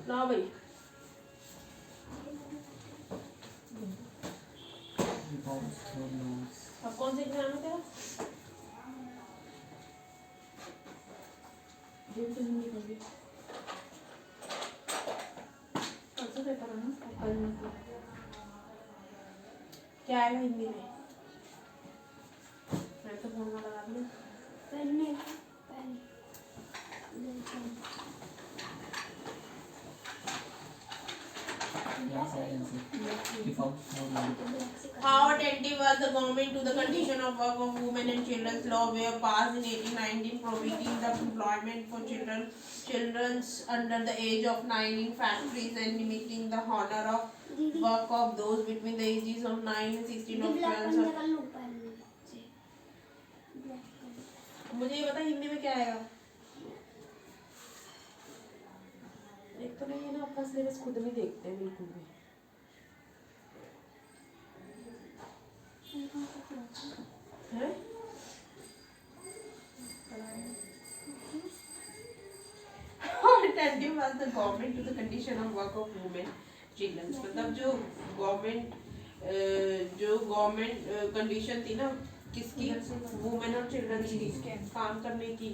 लाओ भाई। अब कौन से एग्जाम है तेरा? परसों पेपर है ना, कल क्या आएगा हिंदी में? मैं तो फोन में लगा दिया। How attentive was the government to the condition of work of women and children's law were passed in 1819 prohibiting the employment for children under the age of 9 in factories and limiting the honor of work of those between the ages of 9 and 16 of 12. मुझे ये बता हिंदी में क्या आएगा? एक तो नहीं है ना, अपना सिलेबस खुद नहीं देखते हैं बिल्कुल भी। है? How attentive was the government to the condition of work of women, children? मतलब जो गवर्नमेंट कंडीशन थी ना किसकी? वुमेन और चिल्ड्रन की काम करने की।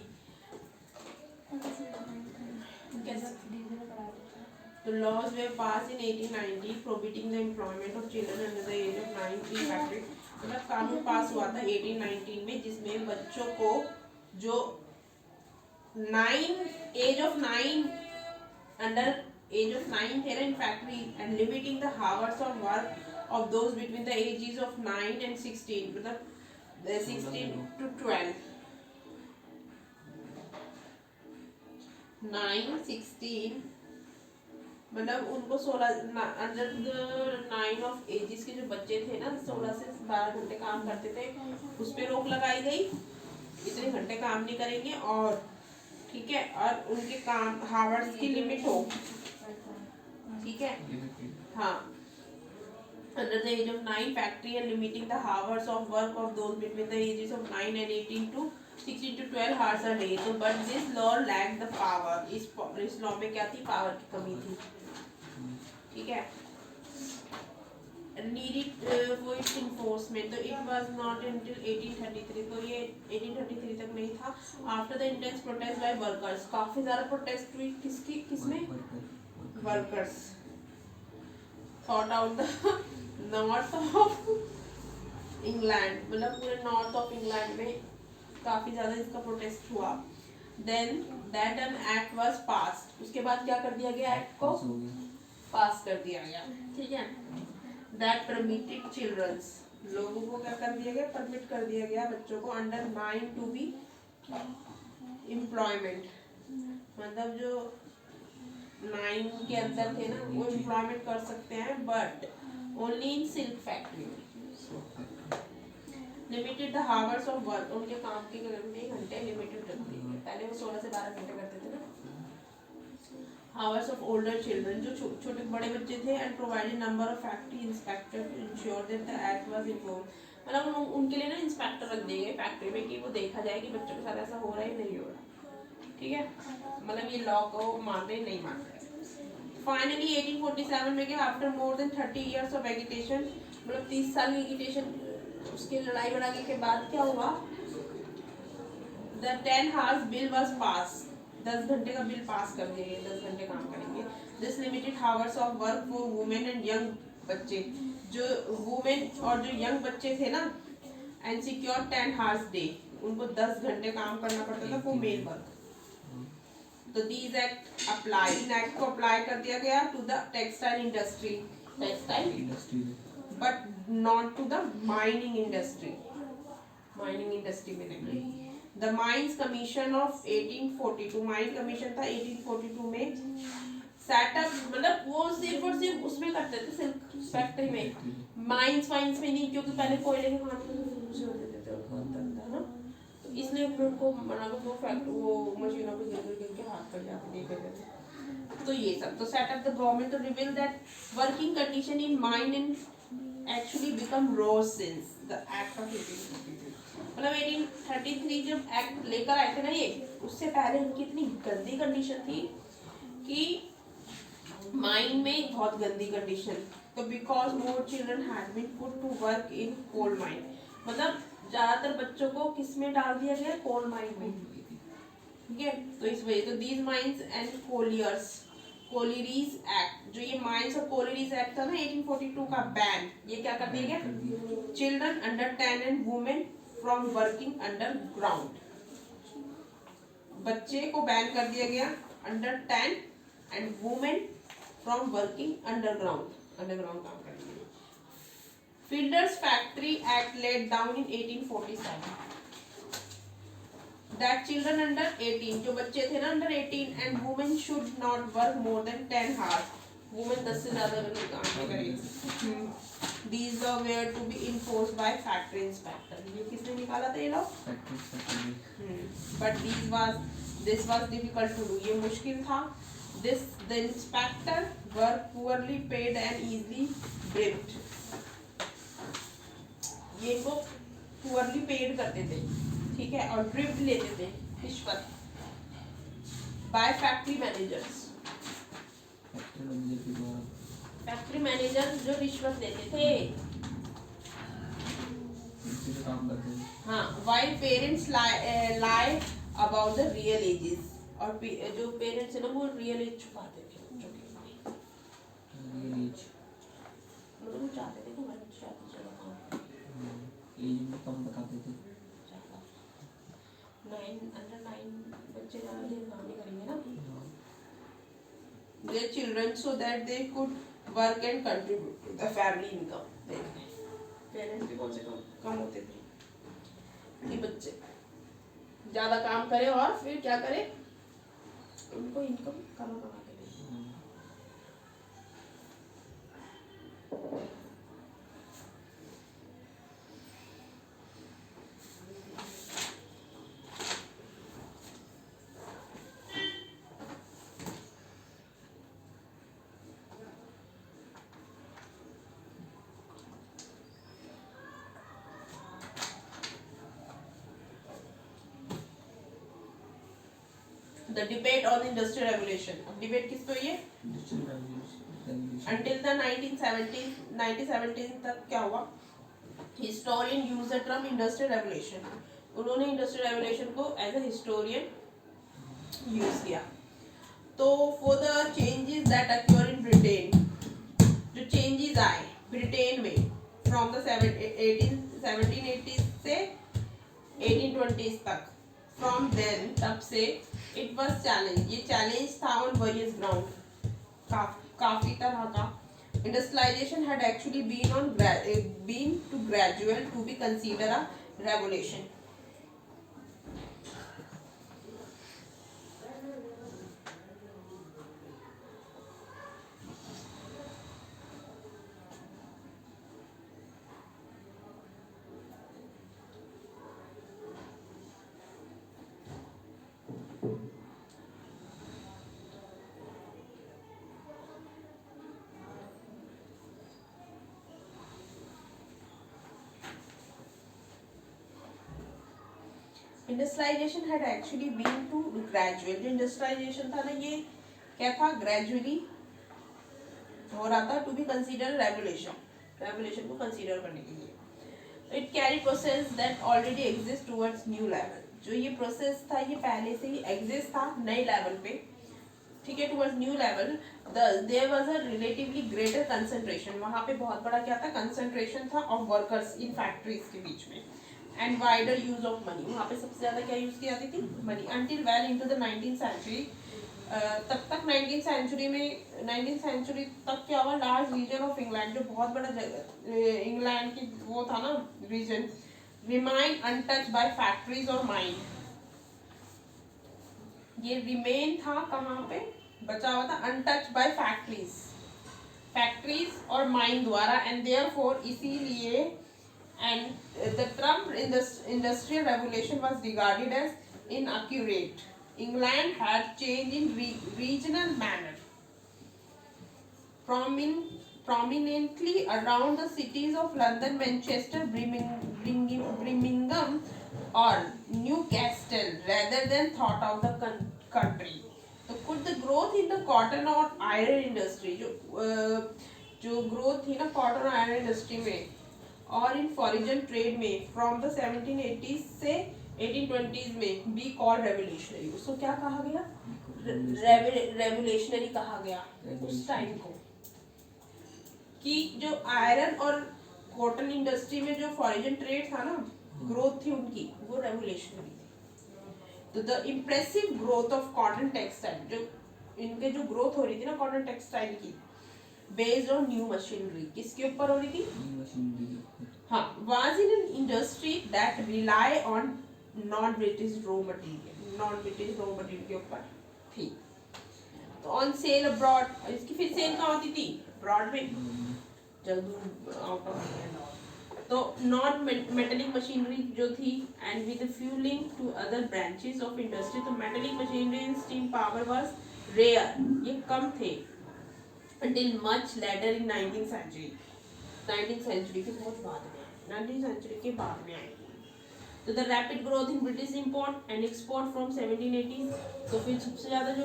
The laws were passed in 1890 prohibiting the employment of children under the age of 9 in factory. मतलब कानून पास हुआ था 1819 में जिसमें बच्चों को जो 9 under age of 9 थे ना in factory and limiting the hours of work of those between the ages of 9 and 16 मतलब 16 to 12 9 16 मतलब उनको 16 अंडर द 9 ऑफ एजेस के जो बच्चे थे ना 16 से 12 घंटे काम करते थे उस पर रोक लगाई गई। इतने घंटे काम नहीं करेंगे और ठीक है और उनके काम हावर्स की लिमिट हो। ठीक है हाँ under the age of 9 factory and limiting the hours of work of those between the ages of 9 and 18 to 16 to 12 hours a day. So but this law lacked the power. इस law में क्या थी? Power की कमी थी। ठीक है needed for its enforcement तो it was not until 1833 तो ये 1833 तक नहीं था। After the intense protest by workers काफी ज़्यादा प्रोटेस्ट हुई किसमें? Workers thought out the north of England मतलब पूरे नॉर्थ ऑफ इंग्लैंड में काफी ज्यादा इसका प्रोटेस्ट हुआ। Then that an act was passed उसके बाद क्या कर दिया गया? एक्ट को पास कर दिया गया। ठीक है दैट परमिटेड चिल्ड्रंस लोगों को क्या कर दिया गया? परमिट कर दिया गया बच्चों को अंडर 9 टू बी एम्प्लॉयमेंट मतलब जो 9 के अंदर थे ना वो एम्प्लॉयमेंट कर सकते हैं but only in silk factory. Limited the hours of work उनके काम के घंटे लिमिटेड रखती है। पहले वो 16 से 12 घंटे करते थे ना। हावर्स ऑफ ओल्डर चिल्ड्रन जो छोटे बड़े बच्चे थे and provided number of factory inspector to ensure that the act was enforced मतलब उनके लिए ना इंस्पेक्टर रख दिए गए फैक्ट्री में कि वो देखा जाए कि बच्चों के साथ ऐसा हो रहा है नहीं हो रहा। ठीक है मतलब ये लॉ को मान रहे नहीं मान रहे। फाइनली 1847 में क्या after more than 30 years of agitation मतलब 30 साल की एगिटेशन उसकी लड़ाई बड़ाई के बाद क्या हुआ? द 10 hours बिल वाज पास 10 घंटे का बिल पास कर दिया गया 10 घंटे काम करेंगे। This limited hours of work for women and young बच्चे जो वुमेन और जो यंग बच्चे थे ना एंड सिक्योर 10 hours डे उनको 10 घंटे काम करना पड़ता था फॉर मेल वर्क। तो these act apply in act को अप्लाई कर दिया गया to the textile industry but not to the mining industry में नहीं। The mines commission of 1842 mine commission था 1842 में सेटअप मतलब वो सिर्फ और सिर्फ उसमें करते थे सिल्क फैक्ट्री में माइंस वाइंस में नहीं क्योंकि पहले कोयले के खाने में इसलिए उनको मना वो फैक्ट वो मशीनों पे गिर के हाथ कट जाते नहीं करते। तो ये सब तो set up the government to reveal that working condition in mine and actually become row since the act of 1833 मतलब 1833 जब एक्ट लेकर आए थे ना ये उससे पहले इनकी इतनी गंदी कंडीशन थी कि माइन में बहुत गंदी कंडीशन, तो because more children had been put to work in coal mine, मतलब ज्यादातर बच्चों को किस में डाल दिया गया, कोल माइन में, ठीक है। तो इस वजह, तो these mines and colliers, collieries act, जो ये माइंस और कोलिरीज एक्ट था ना 1842 का बैन, ये क्या कर दिया गया, children under 10 and women from working under ground, बच्चे को बैन कर दिया गया under 10 and women from working underground, underground काम करेंगे। Fielders factory act laid down in 1847 that children under 18, जो बच्चे थे ना under 18 and women should not work more than 10 hours, women 10 से ज्यादा काम नहीं करेगी। These laws were to be enforced by factory inspector, ये किसने निकाला था ये law, but this was difficult to do, ये मुश्किल था। The inspector were poorly paid and easily bribed, ये इनको poorly paid करते थे, ठीक है, और ब्रिब्ड लेते थे, रिश्वत, by factory managers, factory manager जो रिश्वत लेते थे, हाँ, while parents lie about the real ages, और जो पेरेंट्स है ना वो रियल एज छुपाते थे बच्चों की, मतलब वो चाहते थे कि बच्चा एज में कम बताते थे, 9 अंडर 9 बच्चे ज़्यादा देर काम नहीं करेंगे ना, their children so that they could work and contribute to the family income, parents भी कौन से कम होते थे कि बच्चे ज़्यादा काम करें और फिर क्या करें, उनको इनकम कमा कमा के दें। The debate on the industrial revolution, अब डिबेट किस पे हुई है, until the 1917 तक क्या हुआ, historian use the term industrial revolution, उन्होंने industrial revolution को as a historian use किया। तो for the changes that occur in Britain, जो changes आए ब्रिटेन में from the 1780s से 1820s तक, from then तब से it was challenge, ये challenge था on various ground, काफी तरह का। Industrialization had actually been too gradual to be considered a revolution. Industrialisation had actually been too gradual, जो इंडस्ट्रियलाइजेशन था ना ये क्या था, ग्रेजुअली हो रहा था, टू बी कंसीडर रेवोल्यूशन को कंसीडर करने के लिए। It carry process that already exist towards new level, जो ये प्रोसेस था ये पहले से ही एग्जिस्ट था नए लेवल पे, ठीक है, towards new level. There was a relatively greater concentration, वहाँ पे बहुत बड़ा क्या था, कंसंट्रेशन था ऑफ वर्कर्स इन फैक्ट्रीज के बीच में, and wider use of money, वहाँ पे सबसे ज़्यादा क्या यूज़ की जाती थी, money. Until well into the 19th century, तब तक 19th सेंचुरी तक क्या हुआ, लार्ज रीजन ऑफ इंग्लैंड, जो बहुत बड़ा जगह इंग्लैंड की वो था ना region, remain untouched by factories और माइन, ये रिमेन था कहाँ पे बचा हुआ था, अनटच्ड बाय फैक्ट्रीज और माइन द्वारा, एंड देयरफॉर इसीलिए and the Trump industrial revolution was regarded as inaccurate. England had changed in regional manner, prominently around the cities of London, Manchester, Birmingham or Newcastle rather than thought of the country. तो could the growth in the cotton और iron industry, जो growth थी ना cotton और iron industry में और in foreign trade में from the 1780s से 1820s में बी कॉल्ड रेवोल्यूशनरी। उसको क्या कहा गया? रेवोल्यूशनरी कहा गया उस टाइम को, कि जो आयरन और कॉटन इंडस्ट्री में जो फॉरेन ट्रेड था ना, ग्रोथ थी उनकी, वो रेवोल्यूशनरी थी। तो the impressive growth of cotton textile, जो इनके जो ग्रोथ हो रही थी ना कॉटन टेक्सटाइल की, बेस्ड ऑन न्यू मशीनरी, किसके ऊपर हो रही थी? हाँ, was in an industry that rely on non British raw material के ऊपर थी। तो ऑन सेल अब्रॉड, इसकी फिर सेल कहाँ होती थी? अब्रॉड में, जल्द आउट ऑफ। तो नॉन मेटेलिक मशीनरी जो थी and with fuelling to other branches of industry, तो metallic machinery and steam power was rare, ये कम थे until much later in 19th century। 19th century के बहुत बाद में, 19th century के बाद में आई। तो the rapid growth in British import and export from 1780s, तो फिर सबसे ज़्यादा जो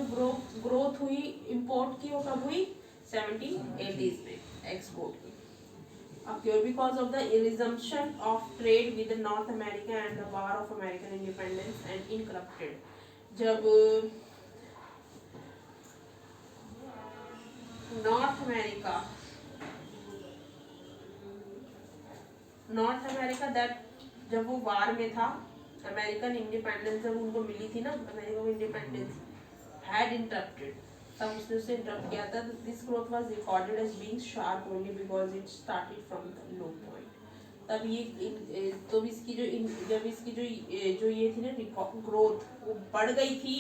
ग्रोथ हुई इंपोर्ट की, वो कब हुई? 1780s में एक्सपोर्ट की। Occurred because of the resumption of trade with North America and the War of American Independence and incorrupted, जब नॉर्थ अमेरिका दैट, जब वो वार में था, अमेरिकन इंडिपेंडेंस जब उनको मिली थी ना, अमेरिका को इंडिपेंडेंस हैड इंटरप्टेड, तब उसने उसे इंटरप्ट किया था। This growth was recorded as being sharp only because it started from the low point. तब ये तो इसकी जब इसकी जो ये थी ना ग्रोथ, वो बढ़ गई थी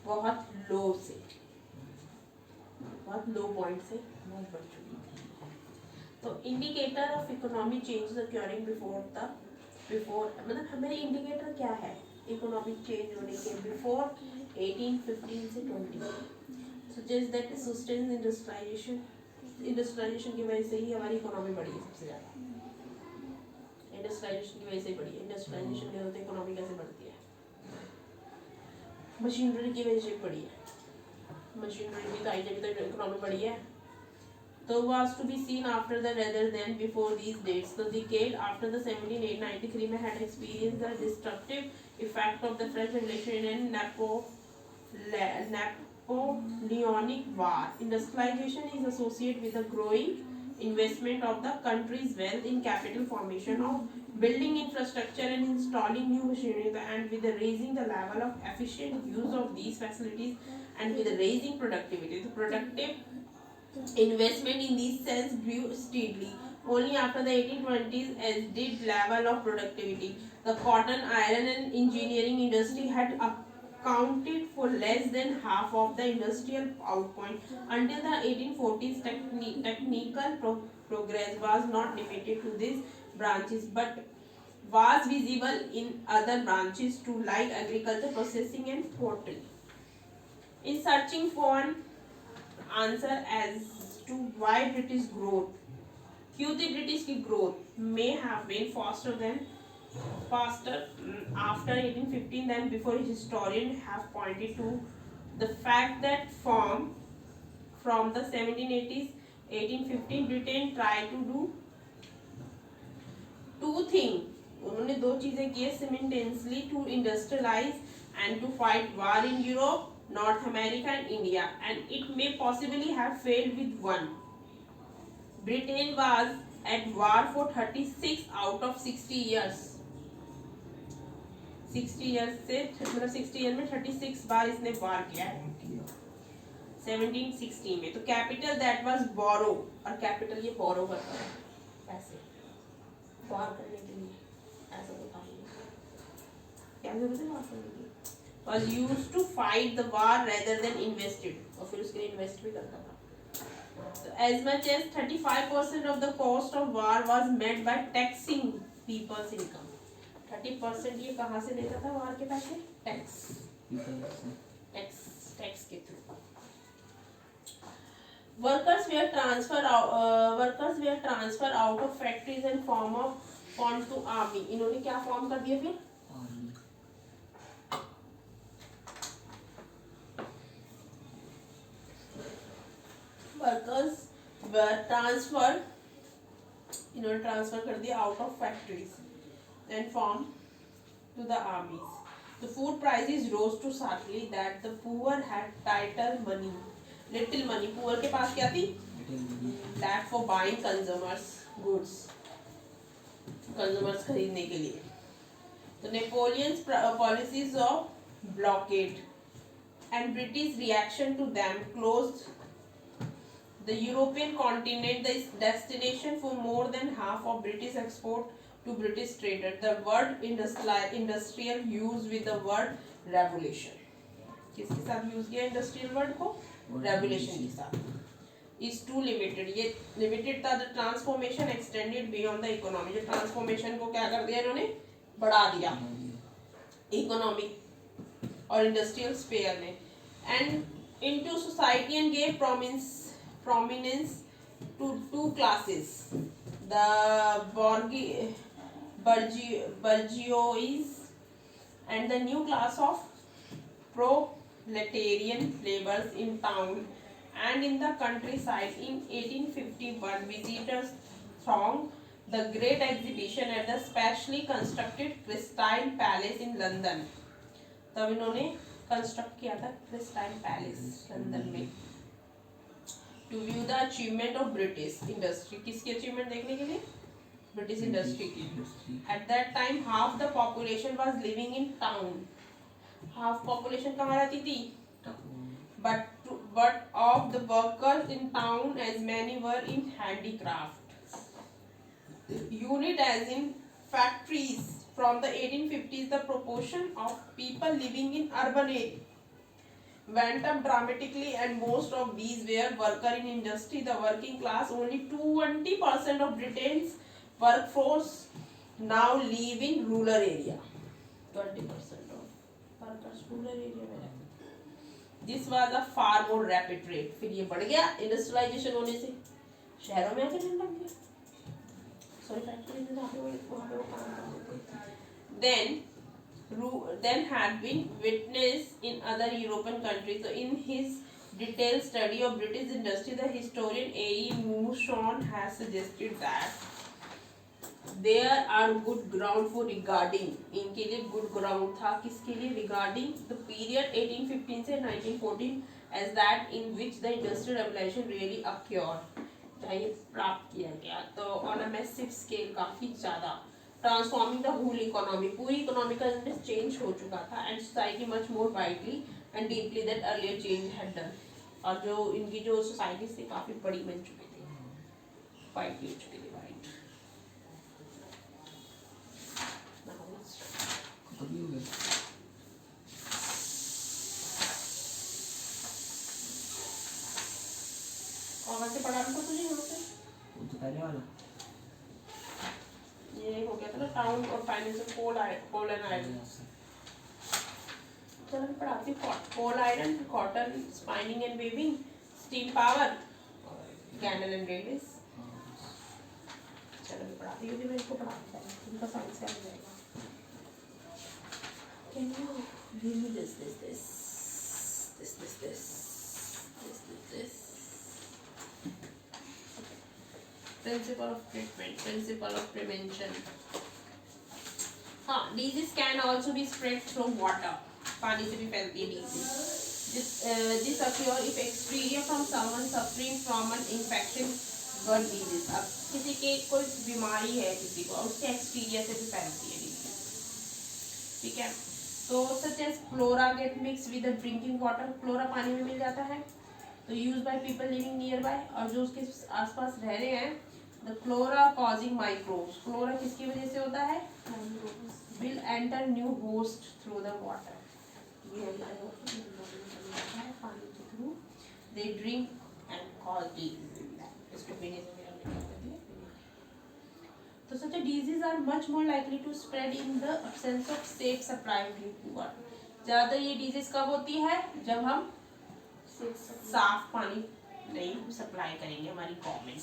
बहुत लो से, बहुत लो पॉइंट से बहुत बढ़ चुकी थी। तो indicator of economic changes occurring before मतलब हमारे इंडिकेटर क्या है इकोनॉमिक चेंज होने के? बिफोर 1815 से 20 सजेस्ट दैट सस्टेन इंडस्ट्रियलाइजेशन की वजह से ही हमारी इकोनॉमी बढ़ी है सबसे ज़्यादा। इंडस्ट्रियलाइजेशन की वजह से बढ़ी है। इंडस्ट्रियलाइजेशन के होते इकोनॉमी कैसे बढ़ती है? मशीनरी की वजह से बढ़ी है। मशीनरी भी तो आई जब तक इकोनॉमी बढ़ी है। तो was to be seen after the rather than before these dates. The decade after the 1793 में had experienced the destructive effect of the French Revolution and Napoleonic War. Industrialization is associated with the growing investment of the country's wealth in capital formation of building infrastructure and installing new machinery, and with the raising the level of efficient use of these facilities and with the raising productivity. The productive investment in this sense grew steadily. Only after the 1820s as did level of productivity. The cotton, iron and engineering industry had accounted for less than half of the industrial output. Until the 1840s, technical progress was not limited to these branches but was visible in other branches too, like agriculture, processing and poultry. In searching for an answer as to why British growth, क्यों थी British की growth may have been faster after 1815 than before, historians have pointed to the fact that from the 1780s 1815 Britain tried to do two things. उन्होंने दो चीजें की simultaneously to industrialize and to fight war in Europe, North America and India, and it may possibly have failed with one. Britain was at war for 36 out of 60 years. 60 years से मतलब 60 years में 36 बार इसने वार किया है 1760 में। तो capital that was बोरो, और capital ये बोरो करता है पैसे वार करने के लिए, ऐसा तो था नहीं, क्या जरूरत है वार करने की? was used to fight the war rather than invested, और फिर उसके लिए इन्वेस्ट भी करता था। So as much as 35% of the cost of war was met by taxing people's income. 30% ये कहाँ से देता था वार के पैसे? टैक्स के through. Workers were transferred out of factories and formed to army. इन्होंने क्या फॉर्म कर दिया फिर? workers were transferred, इन्होंने ट्रांसफर कर दिया out of factories and form to the armies. The food prices rose so sharply that the poor had little money. Poor के पास क्या थी? That for buying consumers goods. Consumers खरीदने के लिए. The Napoleon's policies of blockade and British reaction to them closed the European continent, the destination for more than half of British export to British traders. The word industrial used with the word revolution. किसके साथ use किया industrial word को? Revolution के साथ. Is too limited. ये limited था. The transformation extended beyond the economy. जो transformation को क्या कर दिया इन्होंने? बढ़ा दिया इकोनॉमिक और इंडस्ट्रियल स्फीयर में. And into society and gave prominence to two classes. The bourgeois and the new class of proletarian laborers in town and in the countryside. In 1851, visitors thronged the great exhibition at the specially constructed Crystal Palace in London. तब इन्होंने construct किया था क्रिस्टाइल palace London में. To view the achievement of British industry. किसकी achievement देखने के लिए? British industry की. At that time half the population was living in town. Half population कहाँ रहती थी? But of the workers in town as many were in handicraft unit as in factories. From the 1850s the proportion of people living in urban area went up dramatically and most of these were worker in industry. The working class, only 20% of Britain's workforce now live in rural area. 20% of workers rural area में रहते. This was a far more rapid rate. फिर ये बढ़ गया industrialisation होने से. शहरों में आके रहने लग गया. सॉरी फैक्ट्री में वहाँ पे वो काम करते थे. Then had been witnessed in other European countries. So in his detailed study of British industry, the historian A.E. Mouchon has suggested that there are good ground for regarding, इनके लिए good ground था किसके लिए? Regarding the period 1815 से 1914 as that in which the industrial revolution really occurred. जहाँ ये प्राप्त किया गया. तो on a massive scale काफी ज़्यादा ट्रांसफॉर्मिंग द होल इकोनॉमी. पूरी इकोनॉमी का चेंज हो चुका था and society much more widely and deeply that earlier change had done. और जो इनकी जो सोसाइटीज थी काफी बड़ी बन चुकी थी, वाइडली हो चुकी थी. वाइड और वैसे पढ़ा तो तुझे यहाँ पे वो तो पहले वाला ये हो गया था ना टाउन और फाइनेंशियल कोल एंड आयरन. चलो मैं पढ़ाती हूँ. Coal iron, cotton, spinning and weaving, steam power, canal and railways. चलो मैं पढ़ाती हूँ. मैं इसको पढ़ाती हूँ. उनका साइंस का हो जाएगा. Can you give me this? Principle of treatment, principle of prevention. हाँ, disease can also be spread through water. पानी से भी फैलती है disease. This occur if expedia from someone suffering from an infection or disease. अब किसी के कोई बीमारी है किसी को, उसके एक्सपीरिया से भी फैलती है disease. ठीक है. तो such as chlorella get mixed with the drinking water. chlorella पानी में मिल जाता है. तो used by people living nearby. और जो उसके आसपास रह रहे हैं, the chlorella causing microbes. chlorella किसकी वजह से होता है? Will enter new host through the water. पानी के through they drink and cause disease. इसको पीने से मेरा क्या कहते हैं? तो such a disease are much more likely to spread in the absence of safe supply of drinking water. ज़्यादा ये disease कब होती है? जब हम साफ पानी नहीं सप्लाई करेंगे हमारी government.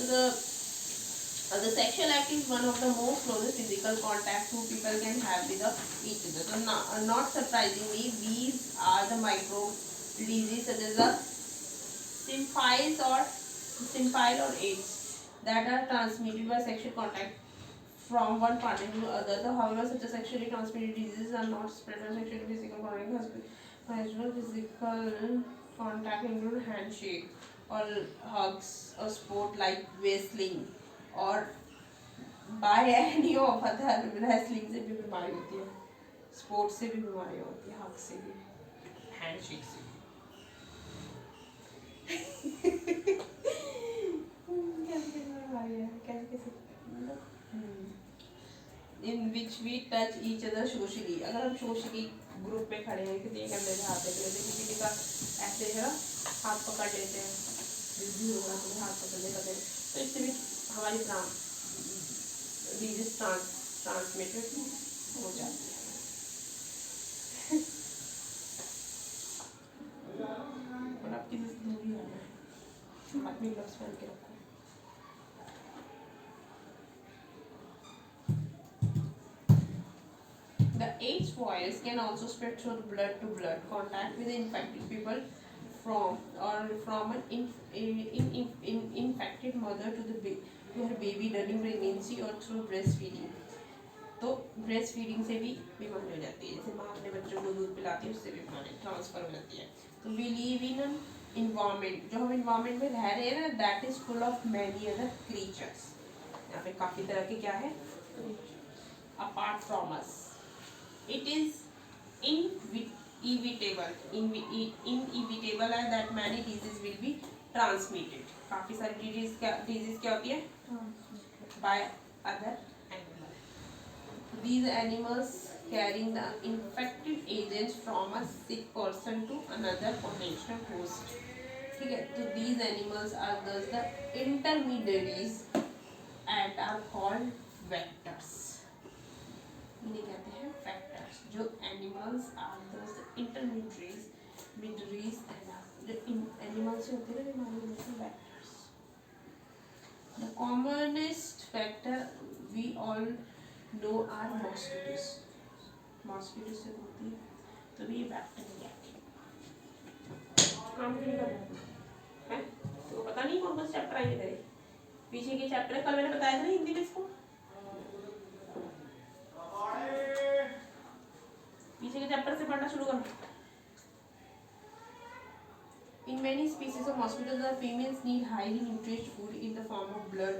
So the sexual act is one of the most closest physical contact two people can have with each other. So not surprisingly, these are the micro diseases such as the Symphyl or AIDS that are transmitted by sexual contact from one partner to other. So, however, such a sexually transmitted diseases are not spread by sexually physical contact. Casual physical contact include handshake or hugs or sport like wrestling or by any of other wrestling से भी बीमारी होती है, sports से भी बीमारी होती है, हग से भी, हैंडशेक से कैसे बीमारी है, कैसे in which we touch each other socially. अगर हम सोशली ग्रुप में खड़े हैं, किसी एक अंदर से हाथ रख लेते हैं, किसी का ऐसे है ना हाथ पकड़ लेते हैं, भी होगा तो हाथ पकड़ लेते हैं, तो इससे भी हमारी डिजीज ट्रांसमिटेड हो जाती है। और आप किसी से दूर ही रहना है, अपनी ग्लव्स पहन के रखो। The AIDS virus can also spread through blood-to-blood contact with infected people from an infected mother to her baby during pregnancy or through breastfeeding. तो ब्रेस्ट फीडिंग से भी बीमारी हो जाती है, जैसे माँ अपने बच्चों को दूध पिलाती है, उससे भी बीमारी ट्रांसफर हो जाती है। तो we live in an environment, जो हम इन्वायरमेंट में रह रहे हैं ना, that is full of many other creatures. यहाँ पे काफी तरह के क्या है, apart from us. It is inevitable that many diseases will be transmitted. काफी सारी डिजीज क्या होती है, by other animals. These animals carrying the infected agents from a sick person to another potential host. ठीक है, तो these animals are thus the intermediaries and are called vectors. इन्हें कहते हैं vectors. जो animals are those intermediaries जो animals से होते हैं ना, vectors. The commonest vector we all know are mosquitoes. Mosquitoes से होती है, तो भी ये vector है। काम क्यों कर रहे हैं? तो पता नहीं कौन कौन से चैप्टर आएंगे तेरे पीछे के चैप्टर, कल मैंने बताया था ना हिंदी में इसको, पीछे के चैप्टर से पढ़ना शुरू करो। In many species of mosquitoes, the females need highly nutritious food in the form of blood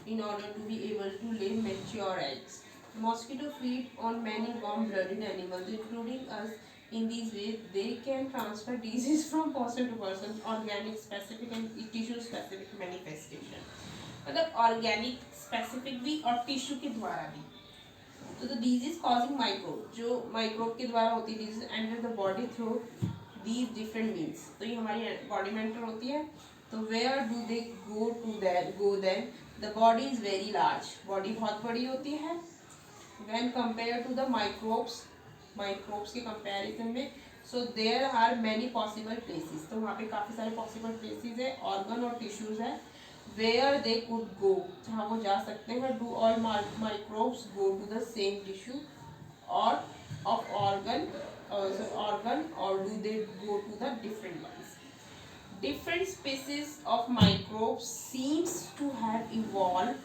in order to be able to lay mature eggs. Mosquitoes feed on many warm-blooded animals, including us. In these ways, they can transfer disease from person to person, organic specific and tissue specific manifestation. मतलब organic specific भी और tissue के द्वारा भी। तो the disease causing microbe, जो microbe के द्वारा होती है disease enter the body through these different means. तो ये हमारी body में enter होती है। तो where do they go then? The body is very large. Body बहुत बड़ी होती है। When compared to the microbes के comparison में, so there are many possible places. तो वहाँ पे काफी सारे possible places है, organ और tissues है, where they could go, जहाँ वो जा सकते हैं। Do all microbes go to the same tissue or of organ or do they go to the different ones? Different species of microbes seems to have evolved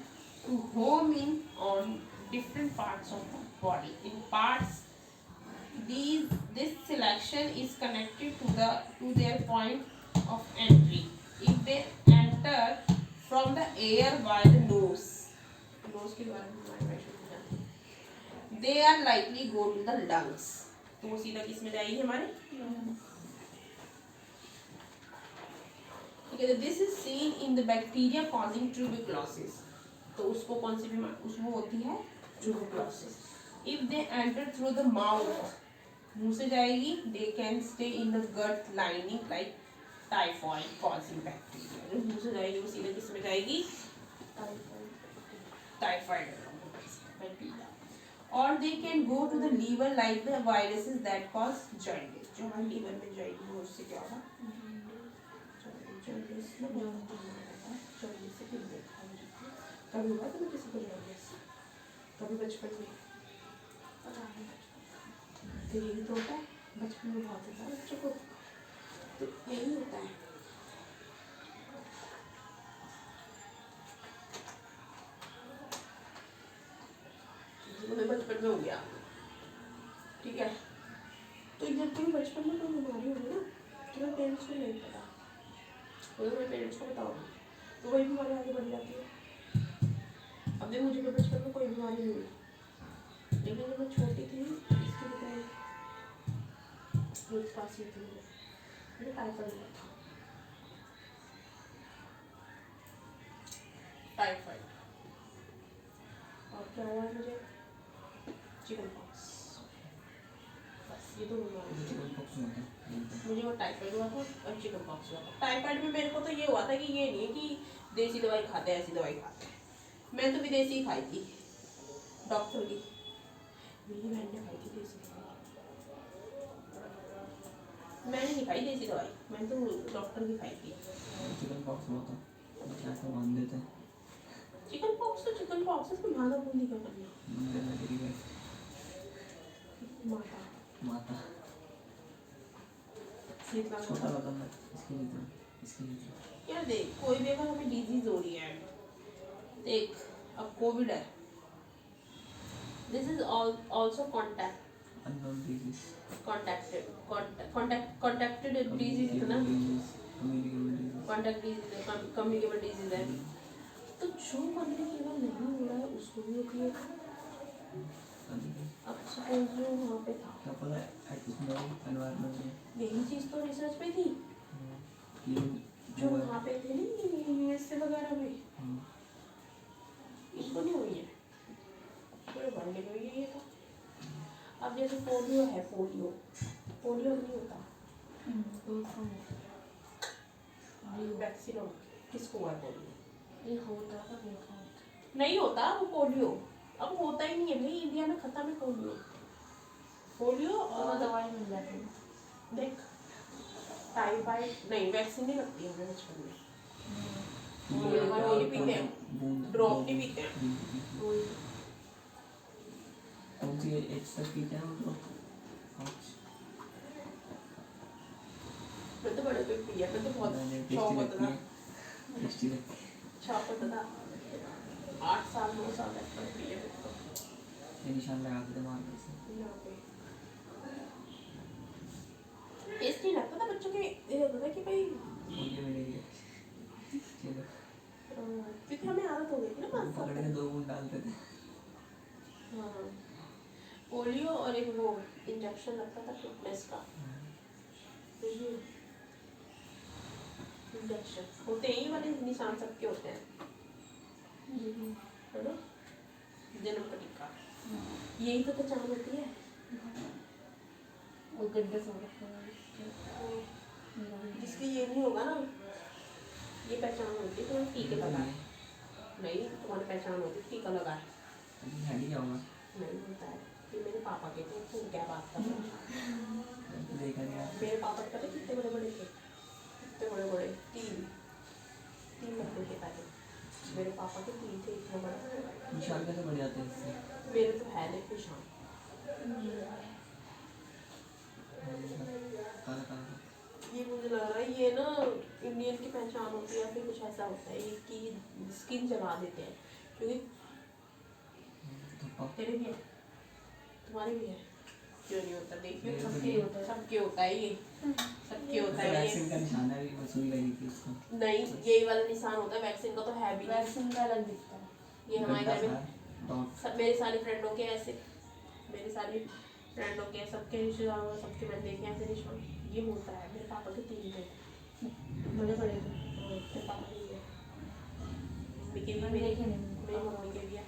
to home in on different parts of the body. In parts, this selection is connected to their point of entry. If they enter from the air by the nose के द्वारा they are likely go to the lungs. तो वो सीधा किस में जाएगी हमारे, ठीक है। This is seen in the bacteria causing tuberculosis. तो उसको कौन सी बीमारी, उसमें होती है tuberculosis. If they enter through the mouth, मुंह से जाएगी, they can stay in the gut lining like typhoid causing bacteria. मुंह से जाएगी वो सीधे किस में जाएगी, typhoid bacteria. Or they can go to the liver like the viruses that cause jaundice. जो हमारे लीवर में जाएगी वो उससे क्या होगा, jaundice से कभी हुआ तो किसी को jaundice कभी बचपन में, तो यही तो होता है बचपन में बहुत होता है बच्चों को, तो यही होता है। वो तो मैं पेरेंट्स को बताऊँगी, तो वही बीमारी आगे बढ़ जाती है। अब देखो मुझे बचपन में कोई बीमारी नहीं हुई, लेकिन जब मैं छोटी थी इसके बताए एक खांसी थी, मुझे टाइफाइड हुआ था। टाइफाइड और क्या हुआ मुझे, चिकन पॉक्स। बस ये दो बीमारी, मुझे वो टाइफाइड हुआ था और चिकन पॉक्स हुआ था। टाइफाइड में मेरे को तो ये हुआ था कि ये नहीं है कि देसी दवाई खाते हैं ऐसी दवाई खाते हैं, मैं तो विदेशी ही खाई थी डॉक्टर की, मेरी बहन ने खाई थी देसी दवाई, मैंने नहीं खाई देसी दवाई, मैंने तो डॉक्टर की खाई थी। चिकन पॉक्स हुआ था तो क्या क्या मान देते हैं, चिकन पॉक्स तो चिकन पॉक्स है, इसमें भागा बूंदी का करना माता माता शीतला छोटा बदन है इसके लिए यार देख, कोई भी अगर हमें डिजीज हो रही है, देख अब कोविड है, this is also contact unknown disease, contacted disease है ना, कॉन्टैक्ट डिजीज है, कम्युनिकेबल डिजीज है, तो जो कम्युनिकेबल नहीं हो रहा है उसको भी होती है। अब सपोज जो वहाँ पे था, क्या पता एनवायरनमेंट में यही चीज़ तो रिसर्च पे थी, जो वहाँ पे थे नहीं यूएसए वगैरह में, इसको नहीं हुई है, पूरे वर्ल्ड में हुई है ये तो। अब जैसे पोलियो है, पोलियो नहीं होता, वैक्सीन हो, किसको हुआ पोलियो, ये होता था देखा नहीं होता वो पोलियो, अब होता ही नहीं है भाई, इंडिया में खत्म है पोलियो और और दवाई मिल जाती है। देख टाइफाइड नहीं, वैक्सीन नहीं लगती है हमें बचपन में, वो नहीं पीते हैं, ड्रॉप नहीं पीते हैं, कौन सी एज तक पीते हैं मतलब, मैं तो बड़े पे पिया, मैं तो बहुत शौक होता था, टेस्टी शौक होता था, 8 साल 9 साल तक पिया तो ये निशान लगा के मार से यहाँ पे टेस्ट नहीं लगता था बच्चों के, ये होता था कि भाई ये मिलेगी चलो, क्योंकि हमें आदत हो गई थी ना बस पकड़ के 2 बूंद डालते थे। हाँ, पोलियो और एक वो इंजेक्शन लगता था फिटनेस का, इंजेक्शन होते हैं, ये वाले निशान सबके होते हैं, है ना, जन्म का टीका, यही तो पहचान होती है। वो गड्ढे से रखते हैं जिसकी ये नहीं होगा ना, ये पहचान होती है तुम्हें टीके लगा, नहीं तुम्हारी पहचान होती है टीका लगा है, हैडी क्या होगा नहीं होता है, ये मेरे पापा के थे, तुम क्या बात कर रहे हो, देखा गया मेरे पापा पता कितने बड़े बड़े थे, कितने बड़े बड़े, 3 लड़के थे पहले, मेरे पापा के 3 थे, इतना बड़ा निशान कैसे बढ़ जाते हैं इससे, मेरे तो है नहीं निशान, कहाँ ये मुझे लग रहा है ये ना इंडियन की पहचान होती है या फिर कुछ ऐसा होता है, ये कि स्किन जला देते हैं, क्योंकि तेरे भी है, तुम्हारे भी है, क्यों नहीं होता, देखिए सबके होता है, सबके होता है ये, सबके होता है वैक्सीन का ये, निशान है, अभी सुई लगी थी उसको, नहीं यही वाला निशान होता है, वैक्सीन का तो है भी नहीं, वैक्सीन का अलग दिखता है। ये हमारे घर में डॉट मेरी सारी फ्रेंडों के ऐसे, मेरी सारी फ्रेंडों के सबके रिश्तेदारों सबके मैंने देखे ऐसे निशान, ये होता है, मेरे पापा के 3 थे, बड़े बड़े मेरे पापा के भी है, मम्मी के भी, मैंने मेरी देखे नहीं। मेरी मम्मी के भी है,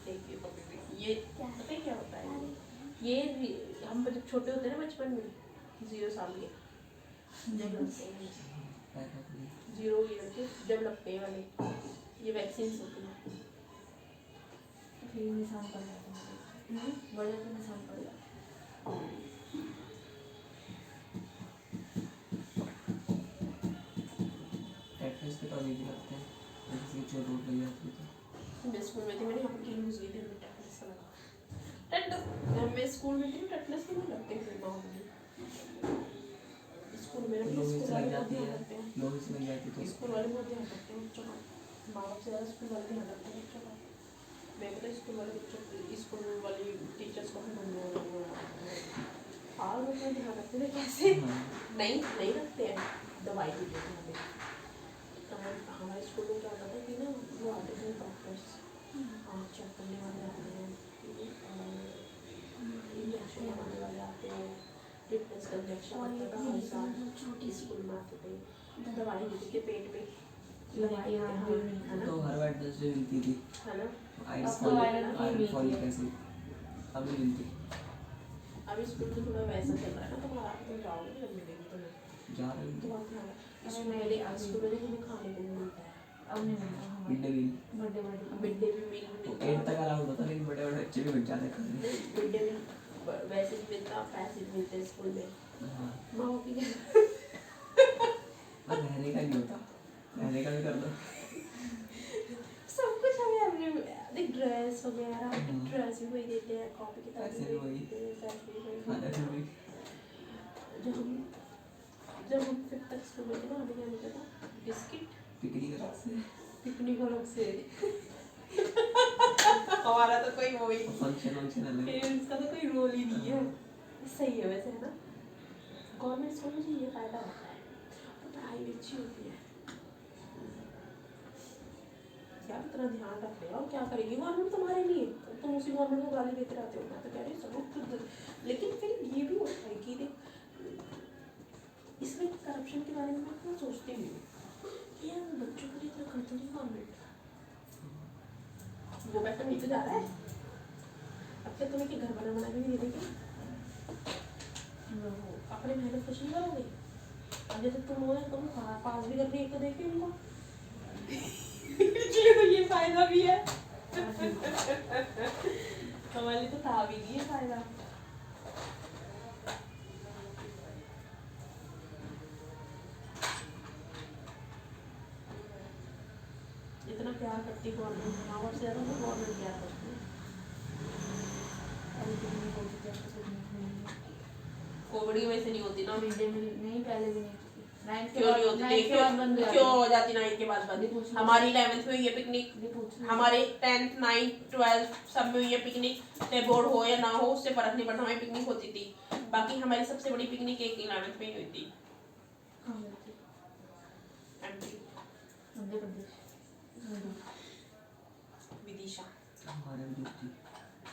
देखिए कभी भी ये पता है क्या होता है, ये हम जब छोटे होते हैं ना बचपन में 0 साल के जब लगते हैं 0 ईयर के जब लगते हैं वाले, ये वैक्सीन होती है, फिर निशान पड़ जाता है, बड़े पे निशान पड़ जाता है। टेटनेस के तो अभी भी लगते हैं, किसी की चोट वोट लग जाती है तो मैं स्कूल में थी, मैंने यहाँ पर कील घुस गई थी, हमें टेटनस लगा, टेटनस मैं स्कूल में थी, टेटनस के नहीं लगते थे बाहुबली, स्कूल में लोहे स्कूल से वाले लग बहुत जाती ध्यान है, रखते हैं, लोहे से लग जाती तो स्कूल वाले बहुत ध्यान रखते हैं बच्चों का, माँ बाप से ज़्यादा स्कूल वाले ध्यान रखते हैं बच्चों का, मैं तो स्कूल वाले बच्चों, स्कूल वाली टीचर्स को हाल में ध्यान रखते थे कैसे, नहीं नहीं रखते हैं, दवाई भी देते हैं हमारे स्कूल में क्या होता था कि ना वो आते थे डॉक्टर्स आँख चेक करने वाले आते हैं इंजेक्शन लगाने वाले आते हैं टिटनेस का इंजेक्शन लगता था हर साल छोटी स्कूल में आते थे दवाई देती थी पेट में दवाई है ना तो हर वेडनेसडे मिलती थी है ना आयरन फॉलिक एसिड अभी मिलती अभी स्कूल में थोड़ा वैसा चल रहा है ना तुम्हारा तुम जाओगे जब मिलेगी तुम्हें जा रहे तो हैं बात है स्कूल में हमें खाने को नहीं मिलता है अब नहीं मिलता mid day meal birthday mid day भी मील तो मिलता 8 तक अलाउड होता लेकिन बड़े बड़े बच्चे भी बन जाते खाने मिड डे मील वैसे भी मिलता पैसे भी मिलते हैं स्कूल में हाँ माँ की पर रहने का नहीं होता रहने का भी कर दो सब कुछ हमें अपने देख ड्रेस वगैरह ड्रेस भी वही देते हैं कॉपी किताब पैसे भी भी वही वही। देते हैं पैसे भी वही खाना देते भी हैं। जब हम 5th तक स्कूल में थे ना हमें क्या मिलता था बिस्किट पिकनिक अलग से पिकनिक अलग से हमारा तो कोई वो ही फंक्शन अलग पेरेंट्स का तो कोई रोल ही नहीं है सही है वैसे है ना गवर्नमेंट स्कूल में ये फायदा होता है तो पढ़ाई भी अच्छी होती है यार इतना ध्यान रख रहे हो और क्या करेंगे गवर्नमेंट तुम्हारे लिए तुम उसी गवर्नमेंट को गाली देते रहते हो मैं तो कह रही हूँ सब लेकिन फिर ये भी होता है कि देख इसमें करप्शन के बारे में मैं इतना सोचती नहीं हूँ कि यार बच्चों के लिए इतना करता नहीं गवर्नमेंट वो पैसा मिल तो जा रहा है अब क्या तुम्हें कि घर बना के नहीं दे देगी अपने मेहनत कुछ नहीं करोगे अब जैसे तुम हो तुम पास भी कर रही एक तो देखे उनको इसलिए तो ये फायदा भी है हमारे लिए तो था भी नहीं है फायदा इतना प्यार करती गवर्नमेंट माँ बाप से ज़्यादा तो गवर्नमेंट प्यार करती है कोविड की वजह से नहीं होती ना मिड डे मील नहीं पहले भी नहीं थी क्यों नहीं होती नाइन्थ के बाद बंद हो क्यों जाती हो जाती 9th के बाद बंद हमारी 11th में हुई है पिकनिक हमारे 10th 9th 12th सब में हुई है पिकनिक चाहे बोर्ड हो या ना हो उससे फर्क नहीं पड़ता हमारी पिकनिक होती थी बाकी हमारी सबसे बड़ी पिकनिक एक 11th में ही हुई थी MP मध्य प्रदेश विदिशा हमारे भी दोस्ती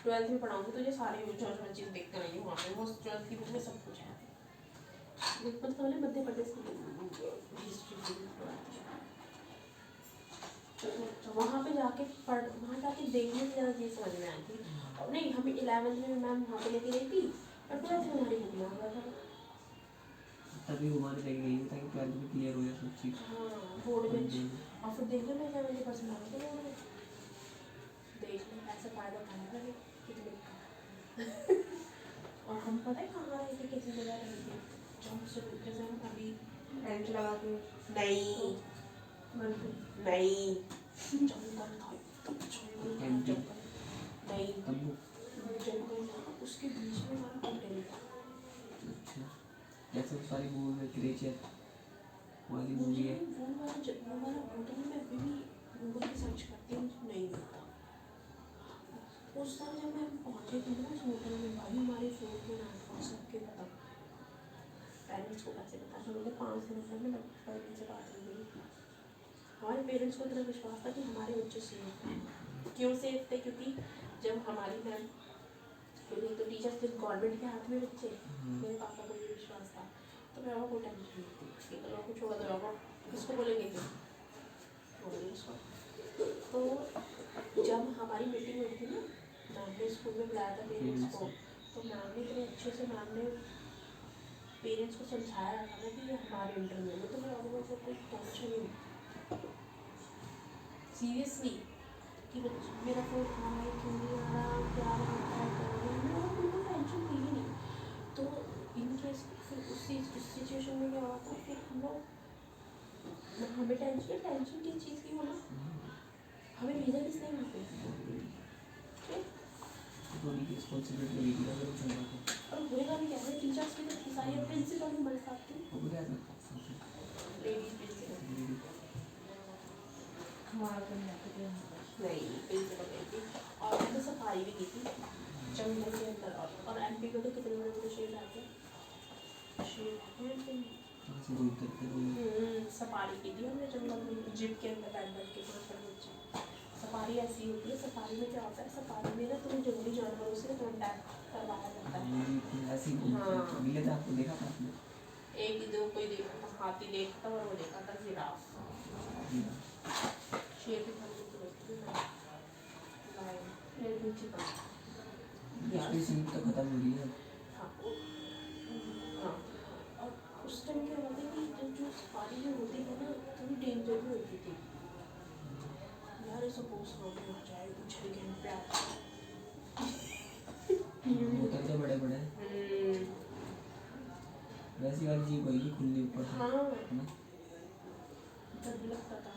12th में पढ़ाऊंगी तुझे सारी जो चीज़ देख कर आई हूँ वहाँ पे वो 12th की बुक में सब कुछ है मतलब पहले मध्य प्रदेश की हिस्ट्री वहाँ पे जाके वहाँ जाके देखने से ज़्यादा चीज़ समझ में आई थी और नहीं हमें 11th में मैम वहाँ पे लेके गई थी और 12th में हमारी बुक में आ गया था तभी घुमाने लेके गई थी ताकि 12th में क्लियर हो जाए सब चीज़ हाँ बोर्ड में और फिर देख लो मैं क्या मुझे पसंद आ गया बोर्ड में देख लो ऐसा फायदा उठाने लगे पिकनिक का और हम पता है कहाँ रहे थे कैसी जगह रहे थे जब से जैसे हम अभी टेंट लगा के नहीं नहीं जंगल था जंगल नहीं तब्बू जंगल था उसके बीच में हमारा होटल था अच्छा जैसे वो सारी मूवी में क्रिएचर वाली मूवी है वो वाला होटल में अभी भी गूगल पे सर्च करती हूँ नहीं मिलता उस साल जब मैं पहुँचे थे ना उस होटल में भाई हमारे फोन में नाम सबके खत्म पेरेंट्स को कैसे बता हमने 5 दिन पहले में पेरेंट्स से बात हुई हमारे पेरेंट्स को इतना विश्वास था कि हमारे बच्चे सेफ हैं क्यों सेफ थे क्योंकि जब हमारी मैम फिर तो टीचर्स थे गवर्नमेंट के हाथ में बच्चे मेरे पापा को भी विश्वास था तो मैं वो टेंशन नहीं थी कि लोगों को छोड़ा तो बाबा किसको बोलेंगे फिर बोलेंगे उसको तो जब हमारी मीटिंग हुई थी ना मैम ने स्कूल में बुलाया था पेरेंट्स को तो मैम ने इतने अच्छे से मैम ने पेरेंट्स को समझाया था ना कि ये हमारे इंटरव्यू में तो मैं बाबू को कोई टेंशन नहीं सीरियसली कि मेरा फोन कहाँ है क्यों नहीं आ रहा क्या होता है मैं बिल्कुल टेंशन ली ही नहीं तो इन केस फिर उस सिचुएशन में क्या हुआ था फिर हम लोग हमें टेंशन किस चीज़ की होना हमें भेजा किसने वहाँ पे धोनी की रिस्पॉन्सिबिलिटी लेगी अगर वो चल रहा था और बुरे का भी कहते हैं टीचर्स भी तो सारी प्रिंसिपल भी हमारे साथ थे वो क्या था लेडीज प्रिंसिपल हमारा तो नहीं आता नहीं प्रिंसिपल गई थी और मैंने सफारी भी की थी जंगल के अंदर और MP को तो कितने बड़े बड़े शेर आते हैं शेर आते हैं ऐसे कोई करते हैं। सफारी की थी हमने जंगल में, जिप के अंदर बैठ के 5 बच्चे। सफारी ऐसी होती है, सफारी में क्या होता है, सफारी में ना तुम्हें जंगली जानवरों से कॉन्टैक्ट करवाया जाता है। ऐसे ही हाँ। मिले थे आपको, देखा था आपने? एक दो कोई देखा था, हाथी देखा था, और वो देखा था जिराफ, शेर भी था, लायन, मेरे पीछे पड़ा। उसकी सीन तो खत्म हो रही है। हाँ हाँ। और उस टाइम क्या होता है कि जब जो सफारी में होती है ना, थोड़ी डेंजर भी होती थी यार। सपोज सामने आ जाए, उछल के हम पे आ जाए। होते तो बड़े बड़े वैसी वाली जीप होगी खुली ऊपर से। हाँ, है ना? डर भी लगता था।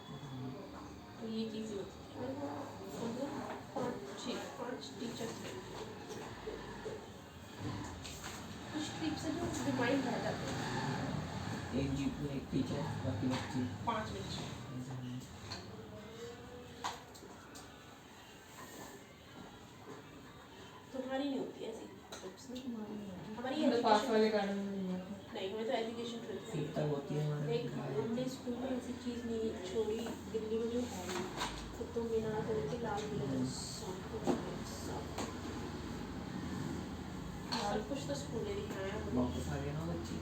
तो ये चीज़ें होती थी। हम 5 टीचर्स थे, कुछ ट्रिप से जो रिमाइंड रह जाते हैं। एक जीप में एक टीचर, बाकी बच्चे। 5 बच्चे। तुम्हारी नहीं होती ऐसी ट्रिप्स में? हमारी तो पास education- वाले गार्डन में नहीं है। नहीं, हमें तो एजुकेशन ट्रिप थी। फिर तक होती है हमारे। एक हमने स्कूल में ऐसी चीज़ नहीं छोड़ी, दिल्ली में जो है कुतुब मीनार से लेके लाल किला तक सब कुछ तो स्कूल ने दिखाया हमें। वापस आ गए ना बच्चे,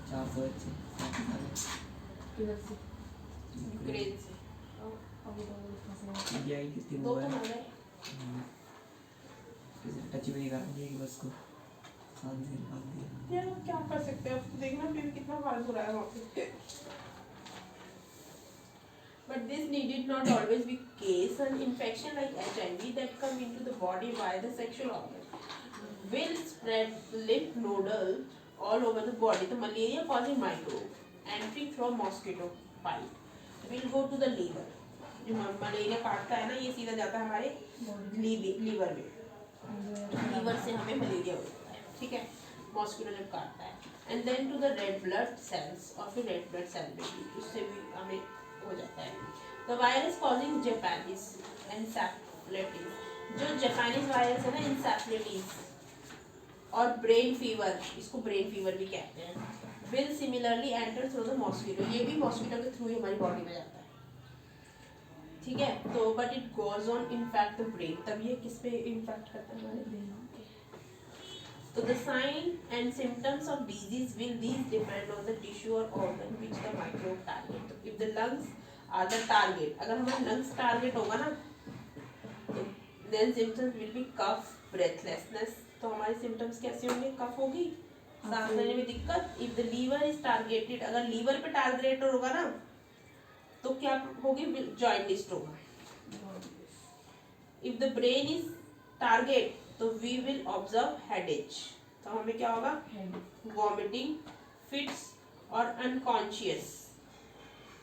400 बच्चे वापस आ गए। किधर से? यूक्रेन से अभी तो वो फंसे हैं। इंडिया की कितनी 2 वो तो है, मर गए। किसी ने टच भी नहीं करना चाहिए कि बस को साथ से निकाल दिया। यार क्या कर सकते हैं, अब देखना फिर कितना फालतू रहा है वहाँ पे। But this needed not always be case. An infection like HIV that come into the body via the sexual organ will spread lymph nodal all over the body. The malaria causing microbe entering from mosquito bite will go to the liver. जो malaria काटता है ना, ये सीधा जाता है हमारे liver में। लीवर से हमें मलेरिया होता है, ठीक है, मॉस्किटो जब काटता है। And then to the red blood cells, और फिर रेड ब्लड सेल में भी, उससे भी हमें हो जाता है। The virus causing Japanese encephalitis, जो जापानीज वायरस है ना, एनसेफेलाइटिस और ब्रेन फीवर, इसको ब्रेन फीवर भी कहते हैं, will similarly enter through the mosquito. ये भी मॉस्किटो के थ्रू ही हमारी बॉडी में जाता है, ठीक है। तो but it goes on in fact the brain, तब ये किस पे इन्फेक्ट करता है हमारे brain. So the sign and symptoms of disease will these depend on the tissue or organ which the microbe target. So if the lungs are the target, अगर हमारा lungs target होगा ना, तो then symptoms will be cough, breathlessness. तो हमारे symptoms कैसे होंगे? कफ होगी, सांस लेने में दिक्कत। If the liver is targeted, अगर liver पे target होगा ना, तो क्या होगी? Jaundice होगा। If the brain is target, तो we will observe headache. तो हमें क्या होगा? वॉमिटिंग, फिट्स और अनकॉन्शियस,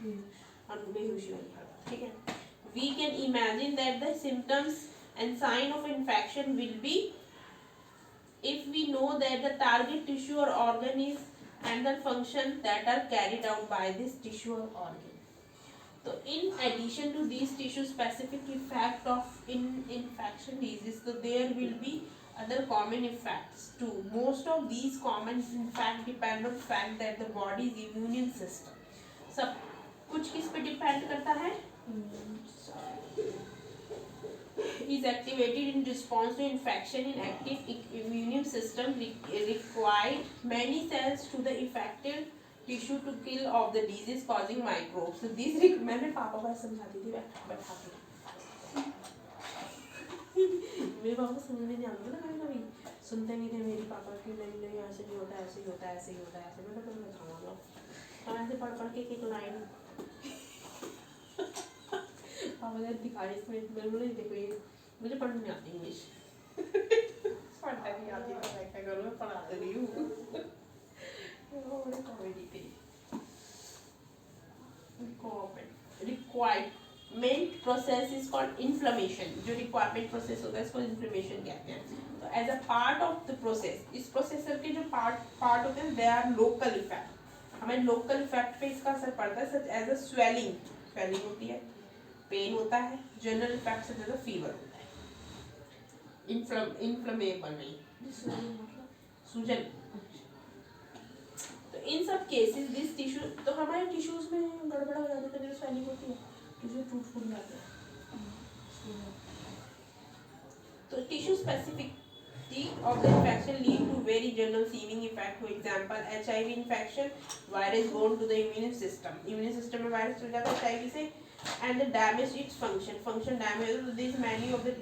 बेहोशी वाली हालत, ठीक है। We can imagine that the symptoms and sign of infection will be if we know that the target tissue or organ is and the functions that are carried out by this tissue or organ. So in addition to these tissue specific effect of infection disease, so there will be other common effects too. Most of these common effects depend on fact that the body's immune system, सब कुछ किस पे depend करता है? Is activated in response to infection in active immune system required many cells to the affected tissue to kill off the disease causing microbes. So these मैंने पापा को समझाती थी बैठा के, मेरे पापा को समझ नहीं आता था, कभी सुनते नहीं थे मेरे पापा की, नहीं ऐसे नहीं होता, ऐसे ही होता है, ऐसे ही होता है, ऐसे। मैं तो बताऊंगा तो ऐसे पढ़ के एक लाइन पापा ने दिखाई, इसमें मैंने बोला देखो ये मुझे पढ़ने नहीं आती इंग्लिश, पढ़ने नहीं आती तो मैं क्या करूँ, मैं पढ़ा रही हूँ। कॉमेडी थी। Requirement process is called inflammation. जो रिक्वायरमेंट प्रोसेस होता है इसको इन्फ्लेमेशन कहते हैं। तो as a part of the process, इस प्रोसेसर के जो पार्ट होते हैं दे आर लोकल इफेक्ट। हमें लोकल इफेक्ट पे इसका असर पड़ता है, सच एज अ स्वेलिंग होती है, पेन होता है। जनरल इफेक्ट से ज़्यादा फीवर होता है। इन्फ्लेमेबल नहीं, सूजन। तो इन सब केसेस दिस टिश्यू, तो हमारे टिश्यूज में गड़बड़ हो जाती है, जो स्वेलिंग होती है, टिश्यू टूट फूट जाते हैं। तो tissue specificity of the infection lead to very general seeming effect. For example, HIV infection, virus borne to the immune system. Immune system में virus चल जाता है HIV से, and the damage its function damage. So these many of the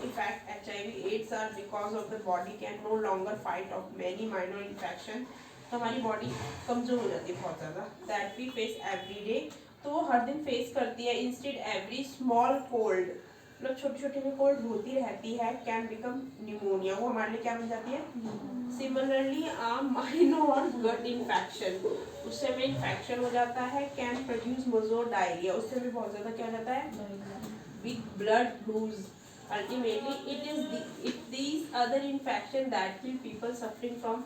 effect HIV/AIDS are because of the body can no longer fight off many minor infection. तो हमारी body कमजोर हो जाती है बहुत ज़्यादा, that we face every day. तो वो हर दिन फेस करती है. इंस्टेड एवरी स्मॉल कोल्ड, मतलब छोटी छोटी में कोल्ड होती रहती है, कैन बिकम निमोनिया, वो हमारे लिए क्या बन जाती है. सिमिलरली माइनर गट इन्फेक्शन, उससे में इन्फेक्शन हो जाता है, कैन प्रोड्यूस मजोर डायरिया, उससे भी बहुत ज़्यादा क्या हो जाता है, with blood loss. Ultimately, it these other infection that kill people suffering from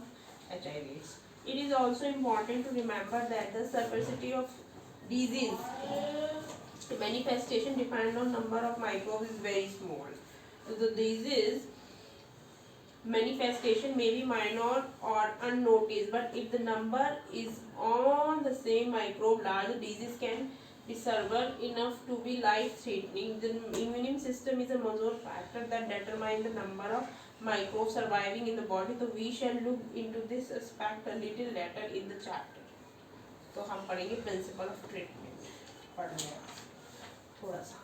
HIV/AIDS. It is also important to remember that the severity of disease, the manifestation depend on number of microbes is very small. So the disease manifestation may be minor or unnoticed, but if the number is on the same microbe, large disease can be severe enough to be life-threatening. The immune system is a major factor that determines the number of microbes surviving in the body. So we shall look into this aspect a little later in the chapter. तो हम पढ़ेंगे principle of treatment, पढ़ लिया थोड़ा सा.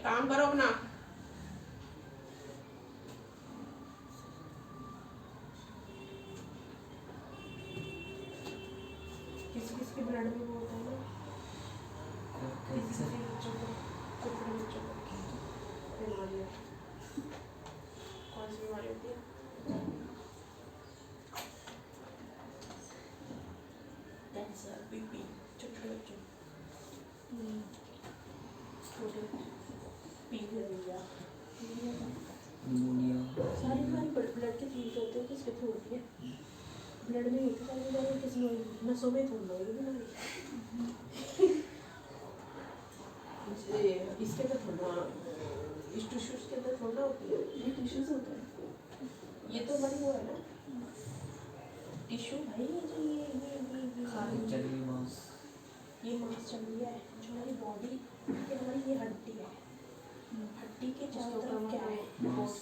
काम करो अपना. किस किस के ब्लड में वो होता है ना, किसी किसी बच्चों को, छोटे बच्चों को बीमारी है. कौन सी बीमारी होती है? कैंसर, बीपी, छोटे बच्चों, छोटे फीवर हो गया, निमोनिया, सारी बीमारी ब्लड के थ्रू होते हैं. किसके थ्रू होती है? ब्लड में होती है सारी बीमारी. किसी में नसों में थोड़ी होगी बीमारी. इसके अंदर थोड़ा, इस टिश्यूज के अंदर थोड़ा होती है. ये टिश्यूज होता है, ये तो हमारी वो है ना टिश्यू भाई. ये जो चर्बी, मांस, ये मांस चल रही है, जो हमारी बॉडी, ये हमारी ये हड्डी है, हड्डी के चारों तरफ क्या है, मांस.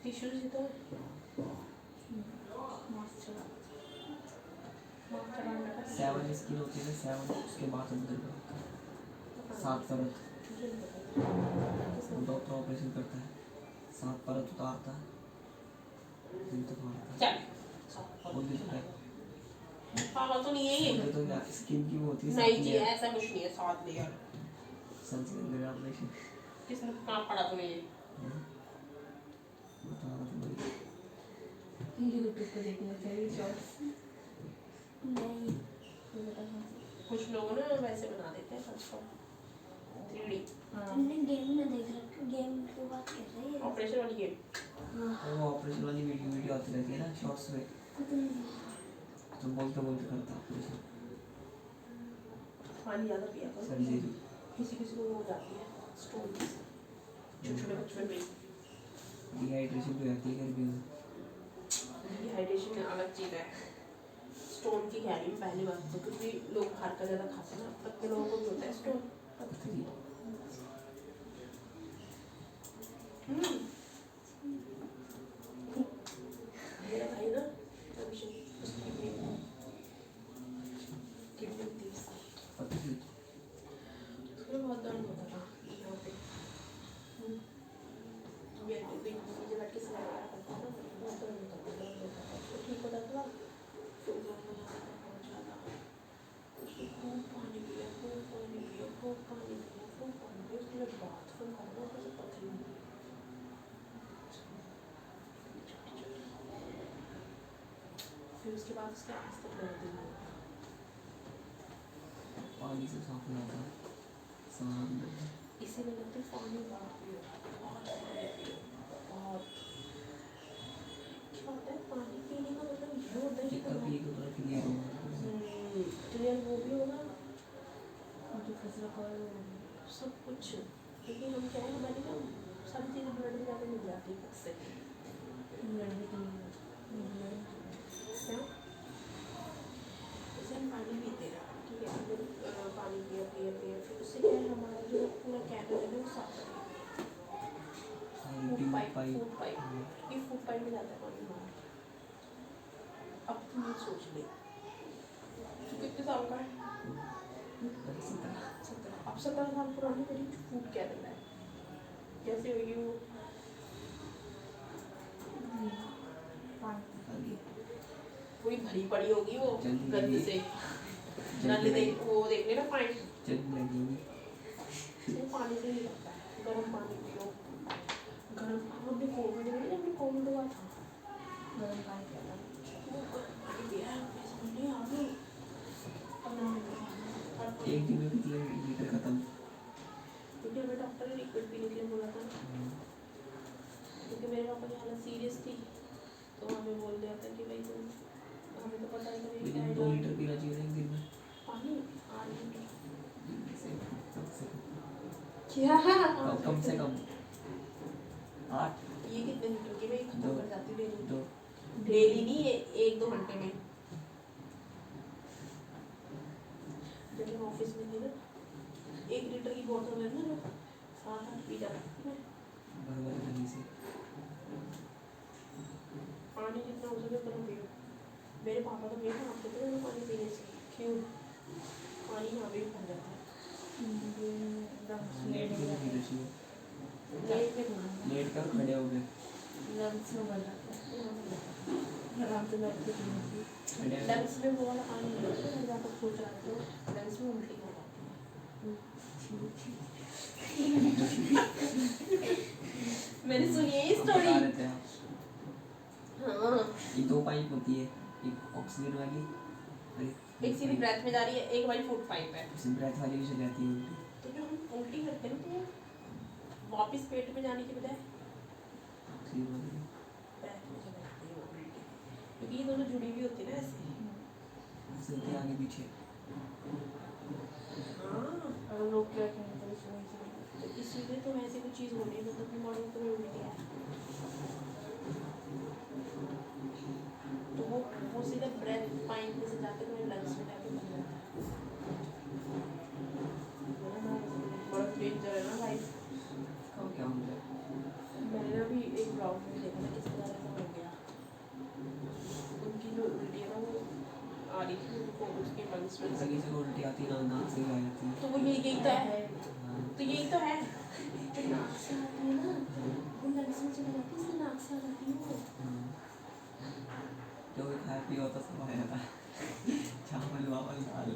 टिश्यूज ही तो मास्क चला. 7 स्किन होती है, 7 उसके बाद अंदर का होता है, 7 परत. डॉक्टर ऑपरेशन करता है, 7 परत उतारता है, फिर तो मारता है. और भी तो है, पागल तो नहीं है ये. तो क्या स्किन की वो होती है, नहीं जी, ऐसा कुछ नहीं है. 7 लेयर सनस्क्रीन लगा ऑपरेशन. किसने कहाँ पढ़ा तूने ये? बता रहा था भाई. यूट्यूब पे देखना चाहिए शॉर्ट्स. नहीं तो बेटा कुछ लोग ना वैसे बना देते हैं सबको 3D तुमने गेम में देख रखा, गेम की बात कर रही है. ऑपरेशन वाली गेम. वो ऑपरेशन वाली वीडियो आती रहती है ना शॉर्ट्स में, तो बोलते बोलते करता ऑपरेशन. पानी ज़्यादा पिया करो. सर्जरी, किसी किसी को वो हो जाती है स्टोन, छोटे छोटे बच्चों में. डिहाइड्रेशन तो रहती है गर्मी में. डिहाइड्रेशन अलग चीज़ है. स्टोन की कह रही हूँ पहली बात तो, क्योंकि लोग बाहर का ज़्यादा खाते हैं ना, पतले लोगों को भी होता है स्टोन. पथरी, मेरा भाई ना अभिषेक, उसकी किडनी थी, पथरी. उसमें बहुत दर्द होता था यहाँ पे. मुझे बैठ के सिलाई वगैरह करता था, बहुत दर्द होता था. तो ठीक होता था, फिर दर्द हो जाता था बहुत ज़्यादा. उसने खूब पानी पिया, खूब पानी पिया, खूब पानी पिया, खूब पानी पिया. उसके बाद बाथरूम करना था, तो पथरी हुई. फिर उसके बाद उसके आज तक दर्द नहीं होता. पानी से साफ हो जाता है, साफ. इसी वजह से पानी बहुत पियो, बहुत पानी पियो, बहुत और सब कुछ, क्योंकि हम क्या है हमारी ना सारी चीज़ें ब्लड में ज़्यादा मिल जाती है उससे। ब्लड भी क्लीन ब्लड क्या जैसे हम पानी पीते हैं, ठीक है, अगर पानी पिया पिया पिया फिर उससे क्या है हमारा जो पूरा कैनल है ना वो साफ करेगा। फूड पाइप ये फूड पाइप में जाता है पानी बाहर। अब तुम ये सोच ले तू कितने साल का है? 17। अब 17 साल पुरानी तेरी फूड क्या करना है, कैसे होगी वो? पानी पूरी भरी पड़ी होगी वो जल्दी गंद लगी। से। नल जल्दी देख वो देखने ना पानी, जल्दी लगेगी। वो पानी से ही लगता है। गर्म पानी पियो, गर्म हमने कोविड में जब हमने कोविड हुआ था गर्म पानी पिया वो गर्म पानी पिया है, हमें समझ नहीं आ रही। अब ना मैं एक दिन में कितने लीटर खत्म? क्योंकि हमें डॉक्टर ने लिक्विड पीने के लिए बोला था, क्योंकि मेरे पापा की हालत सीरियस थी, तो हमें बोल दिया था कि भाई तुम, हमें तो पता ही नहीं क्या लेकिन 2 लीटर पीना चाहिए था एक दिन में। पानी 8 लीटर क्या क्या कम से कम 8 ये कितने लीटर की मैं खत्म कर जाती डेली? 2 डेली नहीं, ये 1-2 घंटे में। जब मैं ऑफिस में थी ना 1 लीटर की बोतल है ना जो 7-8 पी जाती थी मैं। भर जल्दी से। पानी जितना हो सके उतना पियो। मेरे पापा तो मेरे हाथ देते थे पानी पीने से, क्यों पानी यहाँ भी भर जाता है। लेट के पीना चाहिए। लेट में पीना लेट कर खड़े हो गए। लंग्स में भर जाता है आराम से बैठ के पीना चाहिए। खड़े हो गए। लंग्स में वो वाला पानी नहीं होता है, जहाँ तक सोच रहा है तो लंग्स में उल्टी हो जाती है। मैंने सुनी है ये हम स्टोरी। बता रहे थे आप। हाँ, ये 2 पाइप होती है, एक ऑक्सीजन वाली और एक सीधी ब्रेथ में जा रही है, एक वाली फूड पाइप है। उसी ब्रेथ वाली भी चल जाती है उल्टी। तो जो हम उल्टी करते हैं ना तो वापस पेट में जाने की बजाय ऑक्सीजन वाली ब्रेथ में चला जाती है वो उल्टी, क्योंकि ये दोनों जुड़ी हुई होती है ना ऐसे। चलती आगे पीछे। हाँ, और लोग क्या कहते हैं इसमें तो इसीलिए तो ऐसी कोई चीज़ होनी है मतलब अपनी बॉडी में तुम्हें उल्टी है तो वो सीधा ब्रेथ पाइप में से जाके तुम्हें लंग्स में जाके बन जाता है। बड़ा डेंजर है ना भाई। इसका क्या हो गया? मैंने ना भी एक ब्लॉग में देखा था किसी तरह का हो गया, उनकी जो उल्टी है ना वो आ रही थी उनको उसके लंग्स में से। किसी को उल्टी आती ना नाक से ही आ जाती है। तो वो यही तो है, हाँ। तो यही तो है, तो नाक से आती है ना, वो लंग्स में चली जाती है, इसलिए नाक से आ जाती है वो। जो भी खाया पिया होता सब आ जाता है। चावल वावल दाल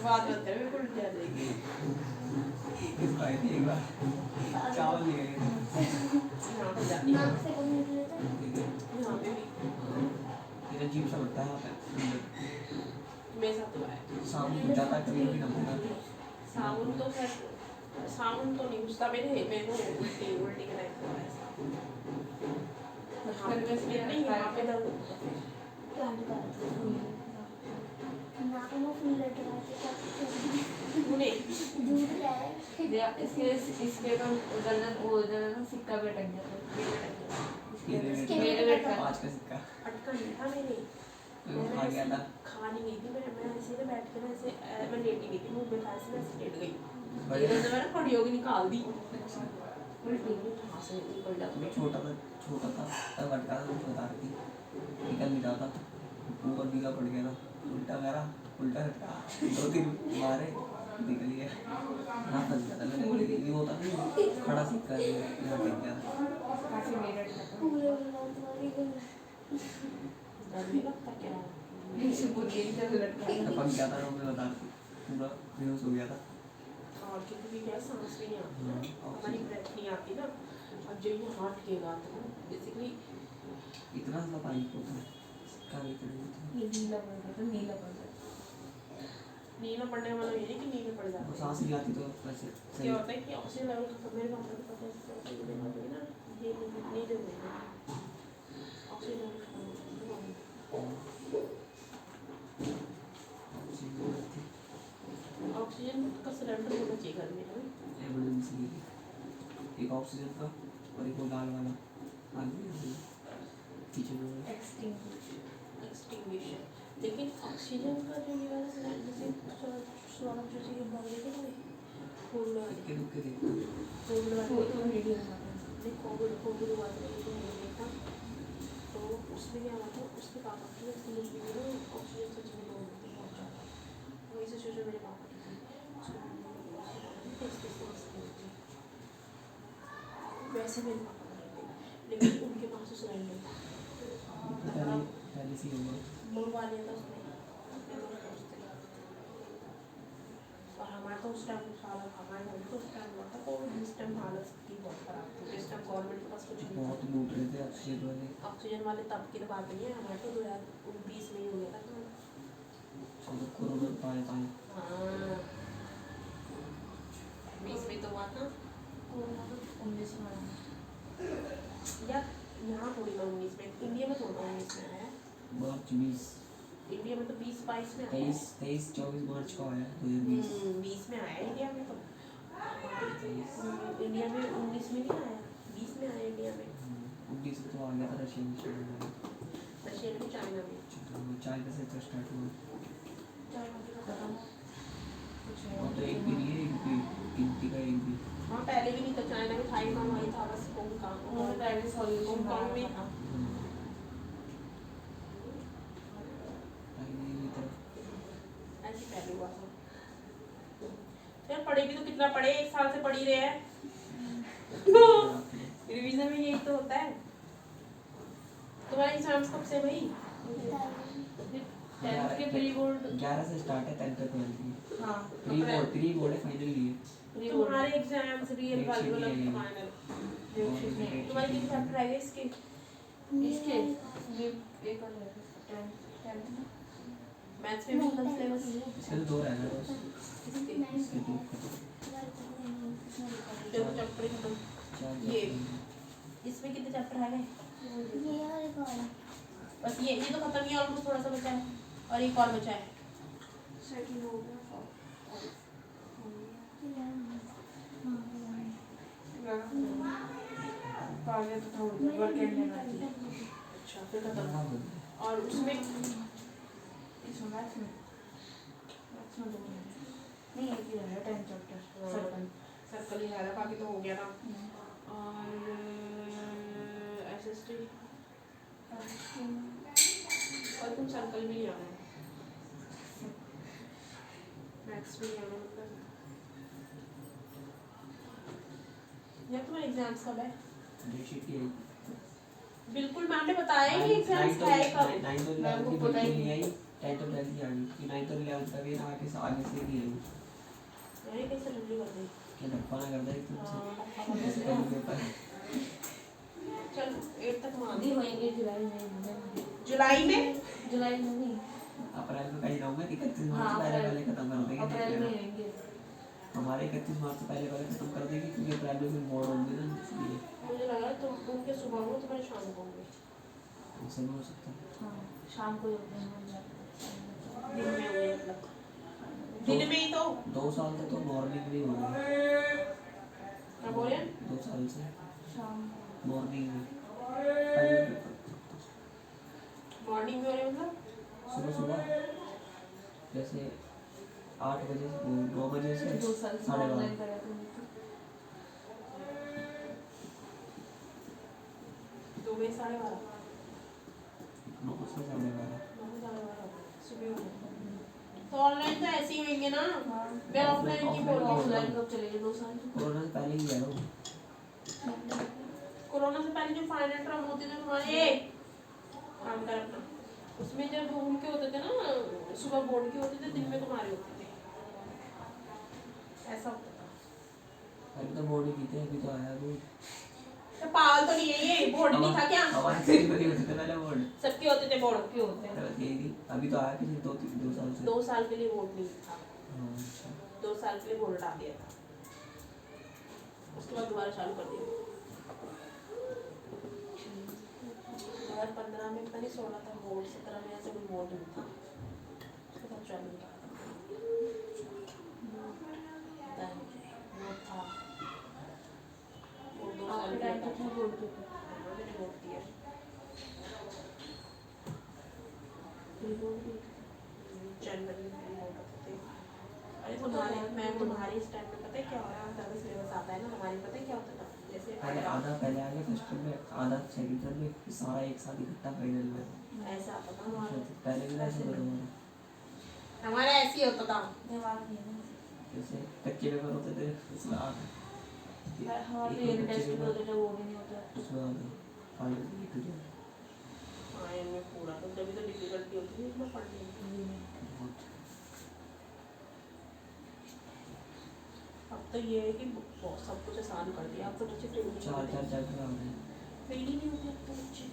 बात मत कर, मेरे को उल्टी आ जाएगी। इस भाई ने एक बार चावल ले गए यहाँ पे जाती है, नाक से कम निकले थे यहाँ पे भी ये अजीब सा लगता है यहाँ पे। मेरे साथ तो है। साबुन ज़्यादा क्रीम भी ना होगा। साबुन तो खैर, साबुन तो नहीं घुसता मेरे को उल्टी उल्टी का टाइप हुआ है यहाँ पे बस नहीं, यहाँ पे दर्द होता है। नाक में फूल लटका के तूने दूध क्या है इसके तो गलत वो ना सिक्का पे टक जाता इसके मेरे लिए बेटा टका। 5 का सिक्का अटका नहीं था मेरे, वो खा गया था। खा नहीं गई थी मैं ऐसे ना बैठ के ना ऐसे मैं लेटी गई थी, मुंह में खाया से मैं ऐसे लेट गई, बढ़िया। इधर से मैंने खड़ी होगी निकाल दी अच्छा। उल्टी में कहाँ से निकल जाती मैं छोटा था तब अटका था, मुझे बता रही थी निकल नहीं रहा था, ऊपर गीला पड़ गया था, उल्टा मेरा उल्टा रखा 2-3 मारे निकल गया ना, फंस गया था। मैंने बोली ये होता नहीं खड़ा सिक्का यहाँ टिक गया था। काफी मेरठ था पूरे बनाओ तुम्हारी गल डर नहीं लगता क्या? इसे बोलिए इधर लटका टपक गया था, मैं बता रही थी, पूरा बेहोश हो गया था। और क्योंकि क्या सांस भी नहीं आती ना, हमारी ब्रेथ नहीं आती ना, अब जो ये हार्ट के गाते हैं बेसिकली इतना सा पाइप होता है, सिक्का भी इतना होता है। ये नीला पड़ जाता नीला पड़ जाता नीला पड़ने वाला ये नहीं कि नीले पड़ वो जाते हैं। सांस नहीं आती तो वैसे सही क्या होता है कि ऑक्सीजन लेवल खत्म, मेरे पापा को पता है ऑक्सीजन लेवल होगी ना ये नहीं दे देंगे ऑक्सीजन लेवल खत्म। ऑक्सीजन का सिलेंडर एक ऑक्सीजन का और एक वो लाल वाला आगे किचन में एक्सटिंग्विशर। लेकिन ऑक्सीजन का जो ये वाला सिलेंडर जैसे सौरभ जो चीज़ बोल रहे थे ना कोविड वाले के दुख के देखते कोविड वो वाले तो वीडियो में नहीं कोविड वाले जो नहीं था तो उसमें क्या हुआ था उसके पापा की फूल भी ना ऑक्सीजन सच में लोग होते बहुत ज़्यादा वही सिचुएशन मेरे पापा की थी वैसे मेरे पापा कर रहे थे लेकिन उनके पास तो सिलेंडर था पहले से ही होगा मंगवा लिया था उसने अपने दोस्त से और हमारा तो उस टाइम सारा हमारे घर तो उस टाइम हुआ था कोविड इस टाइम हालत सबकी बहुत ख़राब थी जिस टाइम गवर्नमेंट के पास कुछ नहीं बहुत था लूट रहे थे ऑक्सीजन वाले ऑक्सीजन वाले तब की तो बात नहीं है हमारे तो 2019 में ही हो गया था सब कोरोना पाए पाए हाँ 20 में तो हुआ था कोरोना तो 19 में आया। यार यहाँ थोड़ी ना 19 में इंडिया में थोड़ा 19 में आया मार्च 20 इंडिया में तो 20-22 में आया 23-24 मार्च को आया 2020 20 में आया इंडिया में तो इंडिया में 19 में नहीं आया 20 में आया इंडिया में 19 से तो आ गया था रशिया में रशिया में चाइना में चाइना से तो स्टार्ट हुआ चाइना में खत्म कुछ और तो एक भी नहीं है एक भी गिनती का एक भी हाँ पहले भी नहीं था चाइना में था ही ना वही था बस उन्होंने पहले सॉल्यूशन हांगकांग में था ऐसे पहले हुआ था यार पढ़े भी तो कितना पढ़े एक साल से पढ़ ही रहे हैं रिवीजन में यही तो होता है तुम्हारे एग्जाम्स कब से भाई 10th के प्री बोर्ड 11 से स्टार्ट है 10 तक 12 की हाँ प्री बोर्ड है फाइनल नहीं है तुम्हारे एग्जाम्स रियल एक वाले से वाला नहीं है। फाइनल और तुम्हारे कितने चैप्टर रह गए इसके इसके ये एक और है 10th में मैथ्स में भी खत्म सिलेबस इसके तो 2 रह गए बस इसके इसके 2 जो चैप्टर खत्म 4 ये इसमें कितने चैप्टर रह गए बस ये तो खत्म ही है ऑलमोस्ट थोड़ा सा बचा है और एक और बचा है सेकंड हो गया आगे तो थोड़ा वर्क एंड लेना चाहिए। अच्छा फिर खत्म और उसमें इसमें मैथ्स में दो हैं। नहीं एक ही है 10 चैप्टर सर्कल सर्कल ही है बाकी तो हो गया ना और एसएसटी और तुम सर्कल भी नहीं आना मैथ्स भी नहीं आना मतलब यार तुम्हारे एग्जाम्स कब है डेट शीट की बिल्कुल मैम ने बताया ही एग्जाम्स है कब 9 और 11 की बिल्कुल नहीं आई 10 और 12 की आ गई कि 9 और 11 का भी ना आगे से नहीं आई अरे कैसे लंबी कर दी क्या डप्पा ना कर दे तुमसे हाँ ऐसे कर पेपर चल 8 तक मान दी दी होंगे जुलाई में जुलाई में नहीं अप्रैल में कहीं रहूंगा 31 मार्च हाँ, से पहले अप्रैल- खत्म कर देंगे अप्रैल में होंगे हमारे 31 मार्च से पहले खत्म कर देंगे क्योंकि अप्रैल में फिर बोर्ड होंगे ना इसलिए मुझे लगा तुम उनके सुबह हो तुम्हारे शाम को होंगे ऐसा भी हो सकता है हाँ शाम को होते हैं दिन में होंगे मतलब दिन में ही तो 2 साल से तो मॉर्निंग में हो गया क्या बोल रहे हैं 2 साल से शाम मॉर्निंग में पहले पेपर मॉर्निंग में हो रहे मतलब सुबह सुबह जैसे 8 बजे 9 बजे से 2 साल से 12:30 ऑनलाइन करा था दो बजे 12:30 9 से 12:30 सुबह हो गए तो ऑनलाइन तो ऐसे ही होंगे ना मैं ऑफलाइन की बोल रहा हूँ ऑफलाइन कब चले गए 2 साल कोरोना से पहले ही है ना कोरोना से पहले जो फाइनल टर्म होते थे तुम्हारे काम कर अपना उसमें जब उनके होते थे ना सुबह बोर्ड के होते थे दिन में तुम्हारे होते थे ऐसा होता था अभी तो बोर्ड ही थे अभी तो आया अभी तो पागल तो नहीं है ये बोर्ड नहीं था क्या हमारे से भी बड़ी होते थे पहले बोर्ड सबके होते थे बोर्ड के होते हैं यही थी अभी तो आया पिछले 2 साल से 2 साल के लिए बोर्ड नहीं था हाँ, अच्छा 2 साल के लिए बोर्ड हटा दिया था उसके बाद दोबारा चालू कर दिया 2015 में पता नहीं 16 था बोर्ड 17 में ऐसे कोई बोर्ड नहीं था उसके बाद चालू किया पता नहीं, वो था हमारे इस टाइम में पता है क्या हो रहा है, ज़्यादा सिलेबस आता है ना हमारे, पता है क्या होता था जैसे पहले आधा पहले आ गया फर्स्ट ईयर में, आधा सेकंड ईयर में, फिर सारा एक साथ इकट्ठा फाइनल में। ऐसा आता था हमारा, पहले भी ऐसे करो हमारा ऐसे ही होता था। दिमाग नहीं है ना जैसे कच्चे पेपर होते थे उसमें आठ हमारे एक यूनिट टेस्ट बच्चे भी के होते थे, वो भी नहीं होता। उसमें आधा फाइनल की टू हाँ इनमें पूरा तो तभी तो डिफिकल्टी होती है इसमें पढ़ने की। बहुत अब तो ये है कि बहुत सब कुछ आसान कर दिया, अब तो बच्चे फेल नहीं चार होते, चैप्टर आ गए। फेल ही नहीं होते अब तो बच्चे,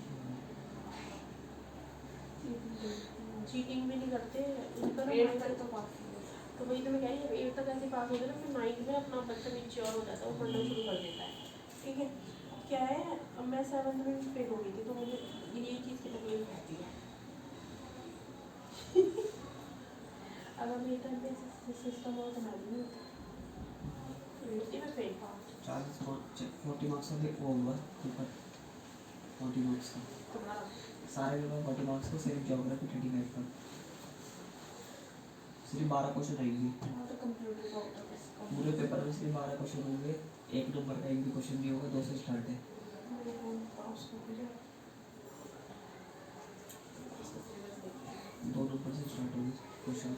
चीटिंग भी नहीं करते इनका ना 8 mind- तक तो काफी है। तो वही तो मैं कह रही हूँ 8 तक ऐसे पास हो गए ना, फिर 9 में अपना बच्चा मेच्योर हो जाता है, वो पढ़ना शुरू कर देता है। ठीक है, क्या है अब मैं 7th में फेल हो गई थी तो मुझे ये चीज़ की तकलीफ रहती है। अगर मेरे टाइम पे सिस्टम हो तो मैं भी नहीं होती मैं फेल। 40 मार्क्स का वो होगा पेपर, 40 मार्क्स का तुम्हारा सारे पेपर 40 मार्क्स का, सिर्फ ज्योग्राफी 35 का, सिर्फ 12 क्वेश्चन रहेंगे हाँ तो कंप्यूटर का होता है इसका। पूरे पेपर में, सिर्फ 12 क्वेश्चन होंगे, एक नंबर का एक भी क्वेश्चन नहीं होगा, 2 से स्टार्ट है। मेरे फोन पास हो गया, इसका सिलेबस देखिए 2 नंबर से स्टार्ट होंगे क्वेश्चन।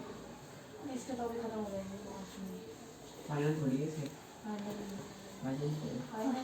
इसके तो अभी खत्म हो जाएंगे मार्च में। फाइनल थोड़ी है इसे, फाइनल फाइनल तो है। फाइनल